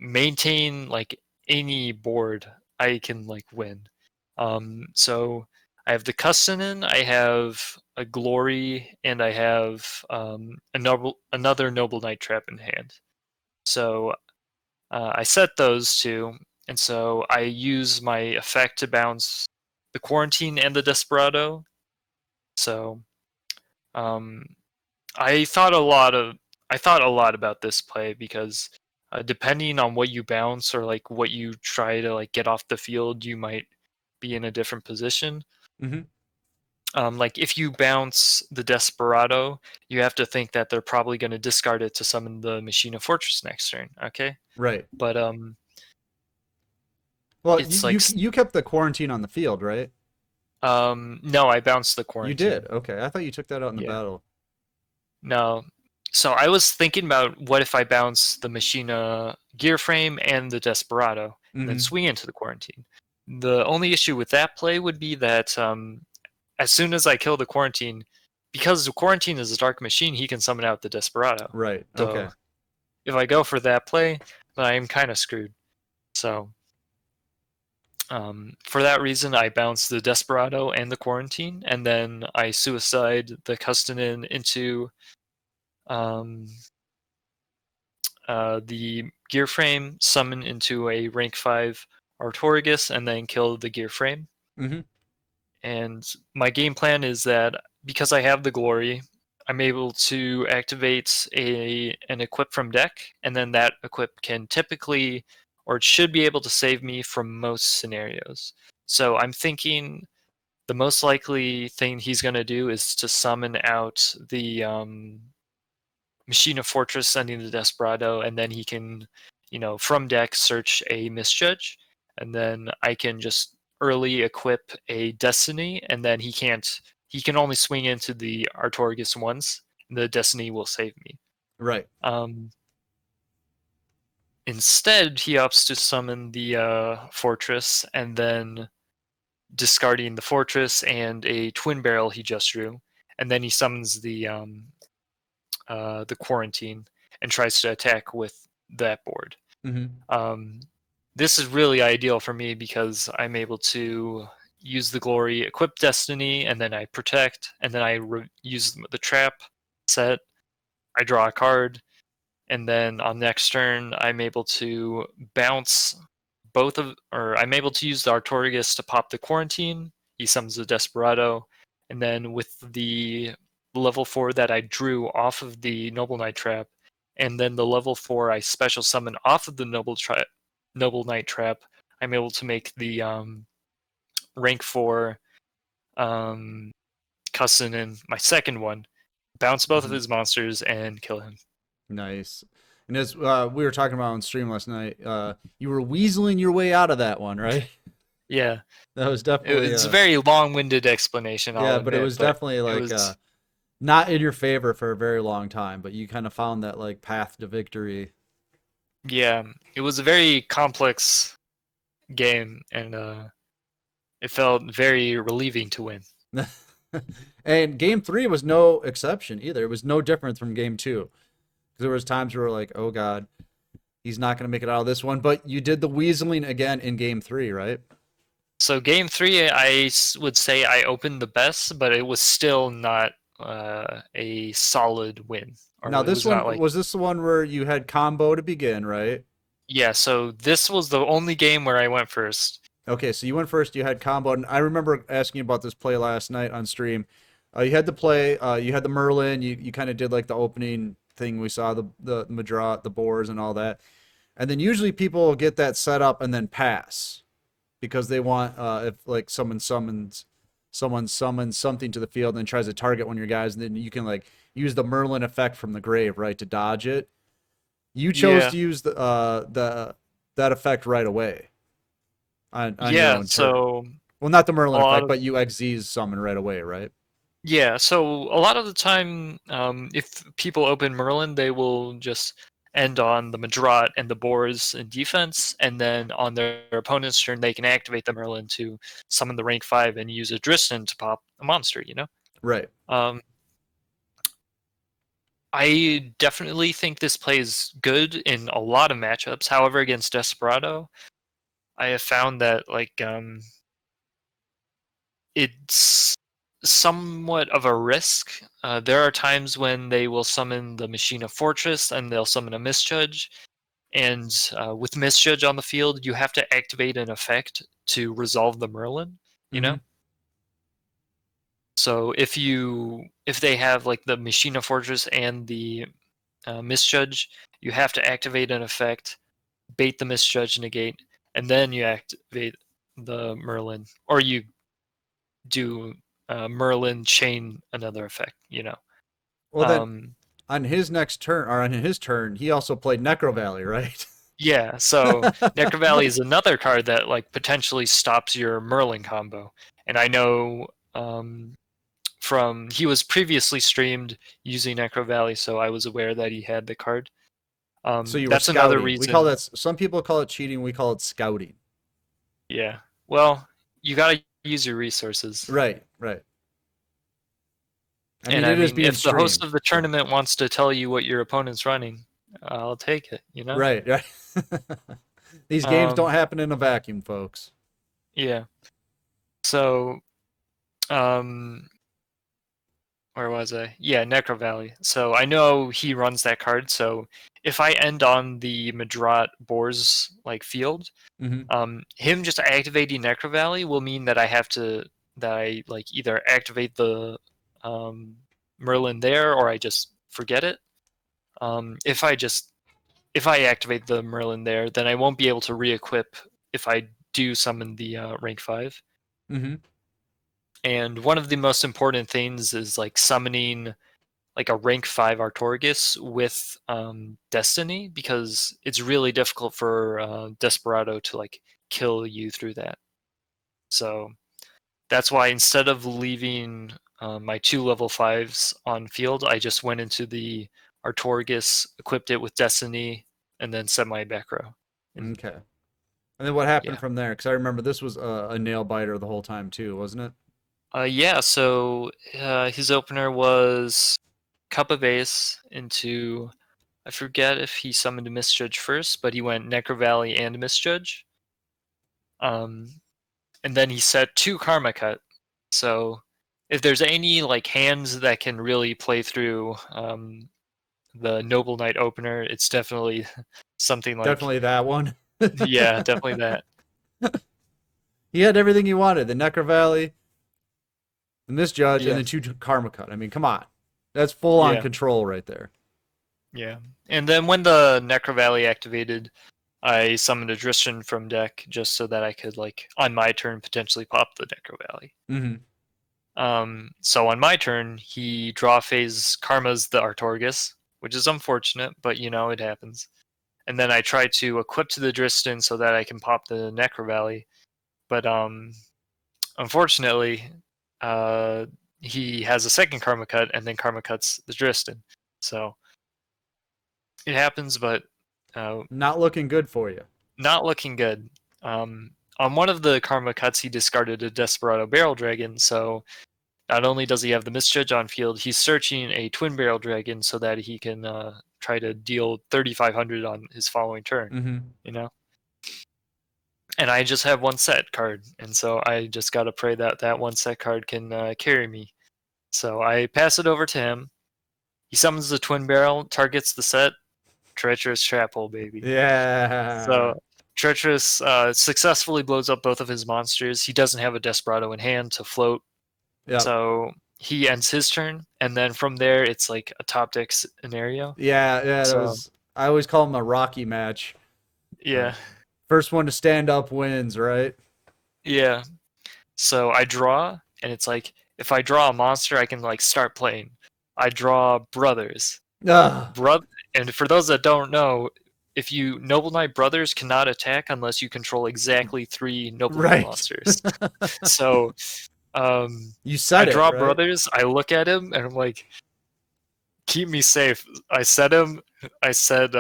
[SPEAKER 2] maintain like any board, I can like win. So I have the Custonin, I have a Glory, and I have another Noble Knight Trap in hand. So I set those 2, and so I use my effect to bounce the Quarantine and the Desperado. So um, I thought a lot of I thought a lot about this play because depending on what you bounce or like what you try to like get off the field, you might be in a different position.
[SPEAKER 1] Hmm.
[SPEAKER 2] Like if you bounce the Desperado, you have to think that they're probably going to discard it to summon the Machina Fortress next turn. Okay,
[SPEAKER 1] Right.
[SPEAKER 2] but
[SPEAKER 1] Well,
[SPEAKER 2] it's like
[SPEAKER 1] you kept the quarantine on the field, right?
[SPEAKER 2] no, I bounced the
[SPEAKER 1] You did.
[SPEAKER 2] Quarantine.
[SPEAKER 1] Okay, I thought you took that out in the
[SPEAKER 2] Yeah.
[SPEAKER 1] battle.
[SPEAKER 2] No. So I was thinking about what if I bounce the Machina gear frame and the Desperado and then
[SPEAKER 1] Hmm.
[SPEAKER 2] swing into the Quarantine. The only issue with that play would be that as soon as I kill the Quarantine, because the Quarantine is a Dark Machine, he can summon out the Desperado.
[SPEAKER 1] Right.
[SPEAKER 2] So
[SPEAKER 1] Okay.
[SPEAKER 2] if I go for that play, then I am kind of screwed. So for that reason, I bounce the Desperado and the Quarantine, and then I suicide the Custonin into um, the gear frame, summon into a rank 5 Artorigus, and then kill the gear frame.
[SPEAKER 1] Hmm.
[SPEAKER 2] And my game plan is that because I have the glory, I'm able to activate an equip from deck, and then that equip can typically or it should be able to save me from most scenarios. So I'm thinking the most likely thing he's going to do is to summon out the Machina Fortress sending the Desperado, and then he can, from deck search a Misjudge, and then I can just early equip a Destiny, and then he can only swing into the Artorigus once, and the Destiny will save me.
[SPEAKER 1] Right.
[SPEAKER 2] Um, Instead, he opts to summon the Fortress, and then discarding the Fortress and a Twin Barrel he just drew, and then he summons the Quarantine and tries to attack with that board.
[SPEAKER 1] Hmm.
[SPEAKER 2] Um, this is really ideal for me because I'm able to use the glory, equip Destiny, and then I protect, and then I use the trap set. I draw a card, and then on next turn I'm able to bounce I'm able to use the Artorigus to pop the Quarantine. He summons the Desperado, and then with the level 4 that I drew off of the Noble Knight Trap, and then the level 4 I special summon off of the Noble Knight Trap, I'm able to make the rank 4 um, Cussin in my second one, bounce both of
[SPEAKER 1] Hmm.
[SPEAKER 2] his monsters, and kill him.
[SPEAKER 1] Nice. And as we were talking about on stream last night, you were weaseling your way out of that one, right?
[SPEAKER 2] Yeah,
[SPEAKER 1] That was definitely
[SPEAKER 2] it's a very long-winded explanation, I'll
[SPEAKER 1] yeah, but it
[SPEAKER 2] admit,
[SPEAKER 1] was
[SPEAKER 2] but
[SPEAKER 1] definitely
[SPEAKER 2] it
[SPEAKER 1] like
[SPEAKER 2] was
[SPEAKER 1] not in your favor for a very long time, but you kind of found that like path to victory.
[SPEAKER 2] Yeah, it was a very complex game, and it felt very relieving to win.
[SPEAKER 1] And game three was no exception either. It was no different from game two. There was times where we're like, oh God, he's not going to make it out of this one. But you did the weaseling again in game three, right?
[SPEAKER 2] So game three, would say I opened the best, but it was still not a solid win,
[SPEAKER 1] Now
[SPEAKER 2] or it
[SPEAKER 1] this
[SPEAKER 2] was not
[SPEAKER 1] one
[SPEAKER 2] like.
[SPEAKER 1] was this the one where you had combo to begin, right?
[SPEAKER 2] Yeah, so this was the only game where I went first.
[SPEAKER 1] Okay, so you went first. You had combo, and I remember asking you about this play last night on stream. You had the play. You had the Merlin. You kind of did like the opening thing. We saw the Madra, the boars, and all that. And then usually people will get that set up and then pass because they want if like someone summons something to the field and tries to target one of your guys, and then you can like use the Merlin effect from the grave, right, to dodge it. You chose
[SPEAKER 2] Yeah,
[SPEAKER 1] to use the that effect right away on your
[SPEAKER 2] yeah.
[SPEAKER 1] own turn.
[SPEAKER 2] So
[SPEAKER 1] Well, not the
[SPEAKER 2] a
[SPEAKER 1] Merlin
[SPEAKER 2] lot
[SPEAKER 1] effect,
[SPEAKER 2] of
[SPEAKER 1] but you XZ's summon right away, right?
[SPEAKER 2] yeah. So a lot of the time, if people open Merlin, they will just end on the Madrat and the Boars in defense, and then on their opponent's turn, they can activate the Merlin to summon the rank 5 and use a Driston to pop a monster.
[SPEAKER 1] Right.
[SPEAKER 2] Um, I definitely think this plays good in a lot of matchups. However, against Desperado, I have found that it's somewhat of a risk. There are times when they will summon the Machina Fortress and they'll summon a Misjudge. And with Misjudge on the field, you have to activate an effect to resolve the Merlin, you
[SPEAKER 1] Mm-hmm.
[SPEAKER 2] know? So if they have like the Machina Fortress and the Misjudge, you have to activate an effect, bait the Misjudge negate, and then you activate the Merlin. Or you do Merlin chain another effect.
[SPEAKER 1] Well, then
[SPEAKER 2] Um,
[SPEAKER 1] on his next turn, or on his turn, he also played Necro Valley, right?
[SPEAKER 2] yeah, so Necro Valley is another card that like potentially stops your Merlin combo. And I know from he was previously streamed using Necro Valley, so I was aware that he had the card.
[SPEAKER 1] So you were
[SPEAKER 2] That's another
[SPEAKER 1] scouting. We call
[SPEAKER 2] reason.
[SPEAKER 1] that. Some people call it cheating. We call it scouting.
[SPEAKER 2] Yeah. Well, you gotta use your resources.
[SPEAKER 1] Right. Right. I
[SPEAKER 2] And
[SPEAKER 1] mean,
[SPEAKER 2] I
[SPEAKER 1] it is
[SPEAKER 2] mean,
[SPEAKER 1] being
[SPEAKER 2] if the host
[SPEAKER 1] streamed.
[SPEAKER 2] of the
[SPEAKER 1] So
[SPEAKER 2] tournament wants to tell you what your opponent's running, I'll take it.
[SPEAKER 1] right. Right. These games don't
[SPEAKER 2] Um,
[SPEAKER 1] happen in a vacuum, folks.
[SPEAKER 2] yeah. So, um, where was I? Yeah, Necro Valley. So I know he runs that card. So if I end on the Madrat Boars like field,
[SPEAKER 1] Mm-hmm.
[SPEAKER 2] him just activating Necro Valley will mean that I like either activate the um, Merlin there or I just forget it. If I activate the Merlin there, then I won't be able to re-equip if I do summon the rank 5.
[SPEAKER 1] Mm-hmm.
[SPEAKER 2] And one of the most important things is like summoning like a rank 5 Artorgus with Destiny, because it's really difficult for Desperado to like kill you through that. So that's why instead of leaving my 2 level 5s on field, I just went into the Artorgus, equipped it with Destiny, and then set my back row. And
[SPEAKER 1] Okay. And then what happened
[SPEAKER 2] yeah.
[SPEAKER 1] from there? Because I remember this was a nail biter the whole time too, wasn't it?
[SPEAKER 2] Yeah, so his opener was Cup of Ace into, I forget if he summoned a Misjudge first, but he went Necro Valley and Misjudge. Um, and then he set 2 Karma Cut. So if there's any like hands that can really play through the Noble Knight opener, it's definitely something like,
[SPEAKER 1] Definitely that one.
[SPEAKER 2] yeah, definitely that.
[SPEAKER 1] He had everything he wanted: the Necro Valley, the Misjudge, and
[SPEAKER 2] Yeah,
[SPEAKER 1] then two Karma Cut. I mean, come on, that's full on
[SPEAKER 2] yeah,
[SPEAKER 1] control right there.
[SPEAKER 2] yeah. And then when the Necro Valley activated, I summoned a Dristan from deck just so that I could, like, on my turn, potentially pop the Necro Valley.
[SPEAKER 1] Mm-hmm.
[SPEAKER 2] So on my turn, he draw phase Karma's the Artorgus, which is unfortunate, but it happens. And then I try to equip to the Dristan so that I can pop the Necro Valley, but unfortunately, uh, he has a second Karma Cut, and then Karma Cuts the Dristan. So it happens, but
[SPEAKER 1] Not looking good for you.
[SPEAKER 2] Not looking good. On one of the karma cuts, he discarded a Desperado Barrel Dragon, so not only does he have the Misjudge on field, he's searching a Twin Barrel Dragon so that he can try to deal 3,500 on his following turn,
[SPEAKER 1] Mm-hmm.
[SPEAKER 2] you know? And I just have one set card, and so I just gotta pray that that one set card can carry me. So I pass it over to him. He summons the Twin Barrel, targets the set, Treacherous Trap Hole, baby.
[SPEAKER 1] Yeah.
[SPEAKER 2] So Treacherous successfully blows up both of his monsters. He doesn't have a Desperado in hand to float,
[SPEAKER 1] Yep.
[SPEAKER 2] so he ends his turn, and then from there it's like a top deck scenario.
[SPEAKER 1] Yeah, yeah, that
[SPEAKER 2] So
[SPEAKER 1] was. I always call them a Rocky match.
[SPEAKER 2] yeah,
[SPEAKER 1] First one to stand up wins, right?
[SPEAKER 2] yeah. So I draw, and it's like if I draw a monster, I can like start playing. I draw brothers.
[SPEAKER 1] Ugh.
[SPEAKER 2] And for those that don't know, if you Noble Knight brothers cannot attack unless you control exactly 3 Noble Knight
[SPEAKER 1] Right.
[SPEAKER 2] monsters. So
[SPEAKER 1] You
[SPEAKER 2] I
[SPEAKER 1] said it,
[SPEAKER 2] draw
[SPEAKER 1] right?
[SPEAKER 2] brothers, I look at him, and I'm like, keep me safe. I set him. I said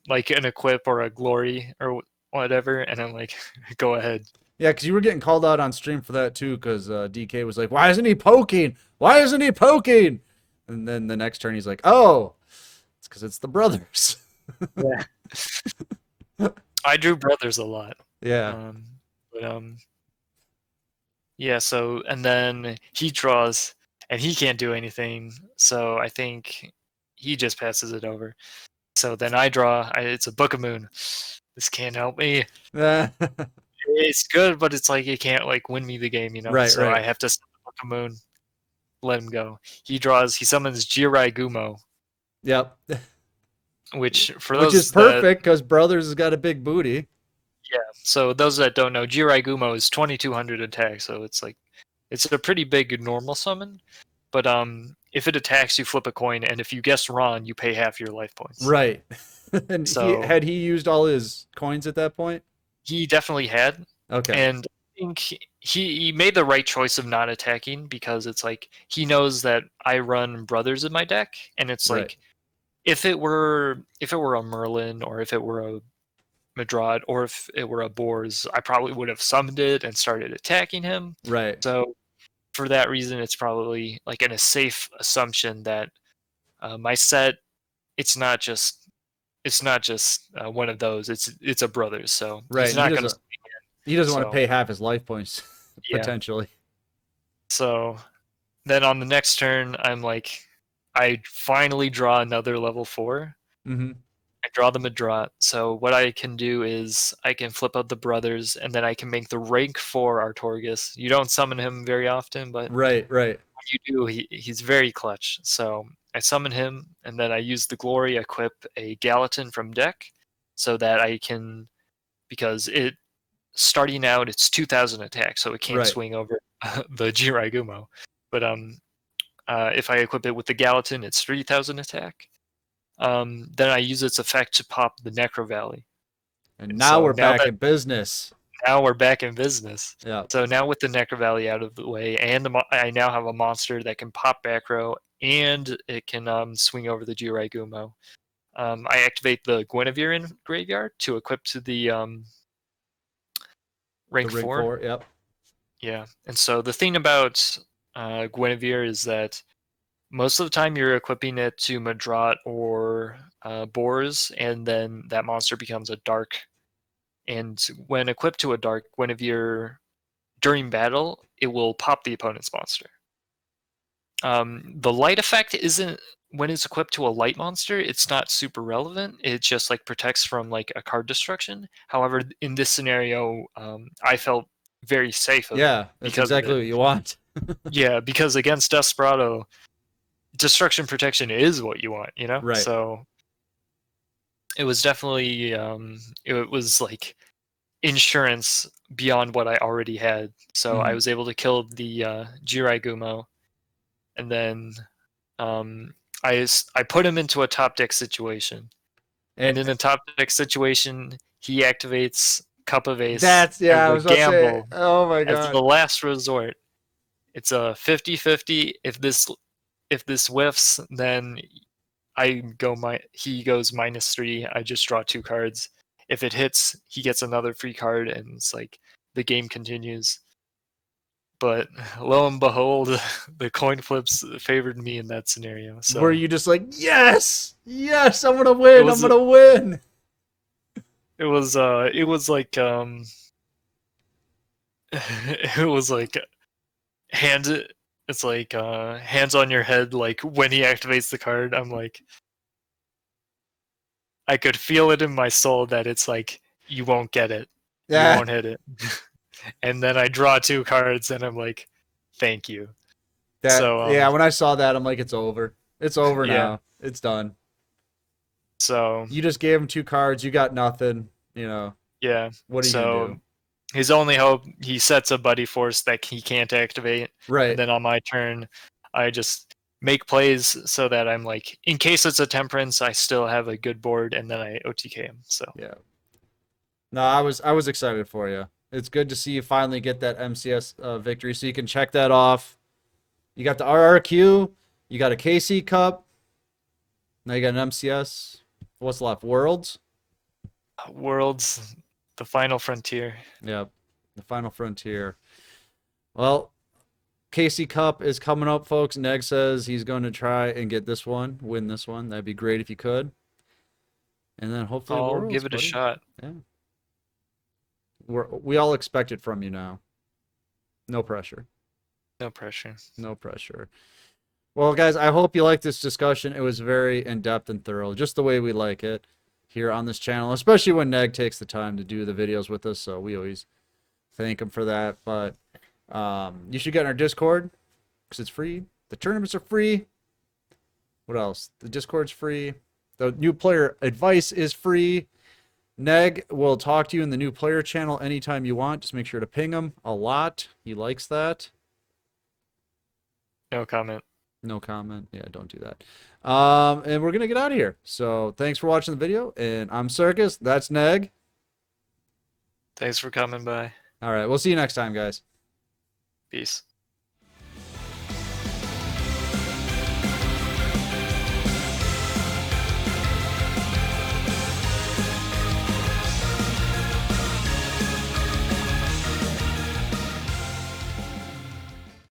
[SPEAKER 2] like an equip or a glory or whatever, and I'm like, go ahead.
[SPEAKER 1] Yeah, because you were getting called out on stream for that too. Because DK was like, "Why isn't he poking? Why isn't he poking?" And then the next turn, he's like, "Oh, it's because it's the brothers."
[SPEAKER 2] Yeah. I drew brothers a lot.
[SPEAKER 1] Yeah.
[SPEAKER 2] Um, but yeah. So and then he draws, and he can't do anything. So I think he just passes it over. So then I draw. It's a Book of Moon. This can't help me.
[SPEAKER 1] right,
[SPEAKER 2] It's good, but it's like it can't like win me the game, you know. So
[SPEAKER 1] right.
[SPEAKER 2] I have to set the Book of Moon, let him go. He draws. He summons Jirai Gumo,
[SPEAKER 1] Yep.
[SPEAKER 2] which for
[SPEAKER 1] Which is
[SPEAKER 2] those that
[SPEAKER 1] perfect because brothers has got a big booty.
[SPEAKER 2] yeah. So those that don't know, Jirai Gumo is 2,200 attack. So it's like it's a pretty big normal summon. But if it attacks, you flip a coin, and if you guess wrong, you pay half your life points.
[SPEAKER 1] Right. And
[SPEAKER 2] So
[SPEAKER 1] he used all his coins at that point.
[SPEAKER 2] he definitely had,
[SPEAKER 1] Okay.
[SPEAKER 2] and I think he made the right choice of not attacking because it's like he knows that I run brothers in my deck, and it's
[SPEAKER 1] Right.
[SPEAKER 2] like if it were a Merlin or if it were a Madrad or if it were a Boars, I probably would have summoned it and started attacking him.
[SPEAKER 1] Right.
[SPEAKER 2] So for that reason, it's probably like a safe assumption that my set it's not just one of those. It's a brothers, so
[SPEAKER 1] Right.
[SPEAKER 2] he's
[SPEAKER 1] And
[SPEAKER 2] not going to.
[SPEAKER 1] he doesn't want to
[SPEAKER 2] So
[SPEAKER 1] pay half his life points
[SPEAKER 2] yeah.
[SPEAKER 1] potentially.
[SPEAKER 2] So then on the next turn, I'm like, I finally draw another level 4.
[SPEAKER 1] Mm-hmm.
[SPEAKER 2] I draw the Madrat. So what I can do is I can flip out the brothers, and then I can make the rank 4 Artorgus. You don't summon him very often, but
[SPEAKER 1] Right. Right.
[SPEAKER 2] when you do, he's very clutch. So I summon him, and then I use the glory equip a Gallatin from deck, so that I can because it starting out it's 2,000 attack, so it can't
[SPEAKER 1] Right.
[SPEAKER 2] swing over the Jirai Gumo. But if I equip it with the Gallatin, it's 3,000 attack. Then I use its effect to pop the Necro Valley.
[SPEAKER 1] And
[SPEAKER 2] And
[SPEAKER 1] now
[SPEAKER 2] so
[SPEAKER 1] we're back in business.
[SPEAKER 2] now we're back in business.
[SPEAKER 1] Yeah.
[SPEAKER 2] So now with the Necro Valley out of the way, and I now have a monster that can pop back row, and it can swing over the Jirai Gumo. I activate the Guinevere in graveyard to equip to the rank
[SPEAKER 1] The ring
[SPEAKER 2] 4.
[SPEAKER 1] four. Yep.
[SPEAKER 2] Yeah, and so the thing about Guinevere is that most of the time you're equipping it to Madrat or Boars, and then that monster becomes a dark. And when equipped to a dark, Guinevere, during battle, it will pop the opponent's monster. The light effect isn't when it's equipped to a light monster, it's not super relevant. It just like protects from like a card destruction. However, in this scenario, I felt very safe
[SPEAKER 1] Yeah. That's
[SPEAKER 2] because of
[SPEAKER 1] exactly
[SPEAKER 2] it.
[SPEAKER 1] what you want.
[SPEAKER 2] Yeah, because against Desperado, destruction protection is what you want, you know?
[SPEAKER 1] Right.
[SPEAKER 2] So it was definitely it was like insurance beyond what I already had. So I
[SPEAKER 1] Mhm.
[SPEAKER 2] was able to kill the Jirai Gumo, and then I put him into a top deck situation. And
[SPEAKER 1] And
[SPEAKER 2] in a top deck situation, he activates Cup of Ace
[SPEAKER 1] that's yeah.
[SPEAKER 2] as
[SPEAKER 1] I
[SPEAKER 2] a
[SPEAKER 1] was about to say.
[SPEAKER 2] gamble
[SPEAKER 1] Oh my
[SPEAKER 2] as the
[SPEAKER 1] god.
[SPEAKER 2] last resort. It's a 50-50. If this whiffs, then he goes -3. I just draw 2 cards. If it hits, he gets another free card, and it's like the game continues. But lo and behold, the coin flips favored me in that scenario.
[SPEAKER 1] Were
[SPEAKER 2] So
[SPEAKER 1] you just like, yes, yes, I'm gonna
[SPEAKER 2] it
[SPEAKER 1] win, I'm
[SPEAKER 2] was
[SPEAKER 1] gonna win?
[SPEAKER 2] it was like it was like hands it's like hands on your head, like when he activates the card. I'm like, I could feel it in my soul that it's like, you won't get it. You
[SPEAKER 1] Yeah,
[SPEAKER 2] won't hit it. And then I draw 2 cards and I'm like, thank you. So
[SPEAKER 1] yeah. When I saw that, I'm like, it's over. It's over
[SPEAKER 2] yeah.
[SPEAKER 1] now. It's done.
[SPEAKER 2] So
[SPEAKER 1] You just gave him 2 cards. You got nothing. You know,
[SPEAKER 2] yeah.
[SPEAKER 1] what are you gonna
[SPEAKER 2] So
[SPEAKER 1] do?
[SPEAKER 2] his only hope, he sets a buddy force that he can't activate, and
[SPEAKER 1] Right.
[SPEAKER 2] then on my turn, I just make plays so that I'm like, in case it's a temperance, I still have a good board, and then I OTK him. So
[SPEAKER 1] Yeah. No, I was excited for you. It's good to see you finally get that MCS victory, so you can check that off. You got the RRQ. You got a KC Cup. Now you got an MCS. What's left? Worlds.
[SPEAKER 2] Worlds, the final frontier.
[SPEAKER 1] Yep. The final frontier. Well, KC Cup is coming up, folks. Neg says he's going to try and get this one, win this one. That'd be great if you could. And then hopefully
[SPEAKER 2] I'll
[SPEAKER 1] Worlds,
[SPEAKER 2] give it a
[SPEAKER 1] buddy.
[SPEAKER 2] shot.
[SPEAKER 1] Yeah. We all expect it from you now. No pressure.
[SPEAKER 2] No pressure.
[SPEAKER 1] No pressure. Well, guys, I hope you liked this discussion. It was very in-depth and thorough, just the way we like it here on this channel, especially when Neg takes the time to do the videos with us. So we always thank him for that. But you should get in our Discord because it's free. The tournaments are free. What else? The Discord's free. The new player advice is free. Neg will talk to you in the new player channel anytime you want. Just make sure to ping him a lot. He likes that.
[SPEAKER 2] No comment.
[SPEAKER 1] No comment. Yeah, don't do that. And we're gonna get out of here. So thanks for watching the video. And I'm Circus. That's Neg.
[SPEAKER 2] Thanks for coming by.
[SPEAKER 1] All right, we'll see you next time, guys.
[SPEAKER 2] Peace.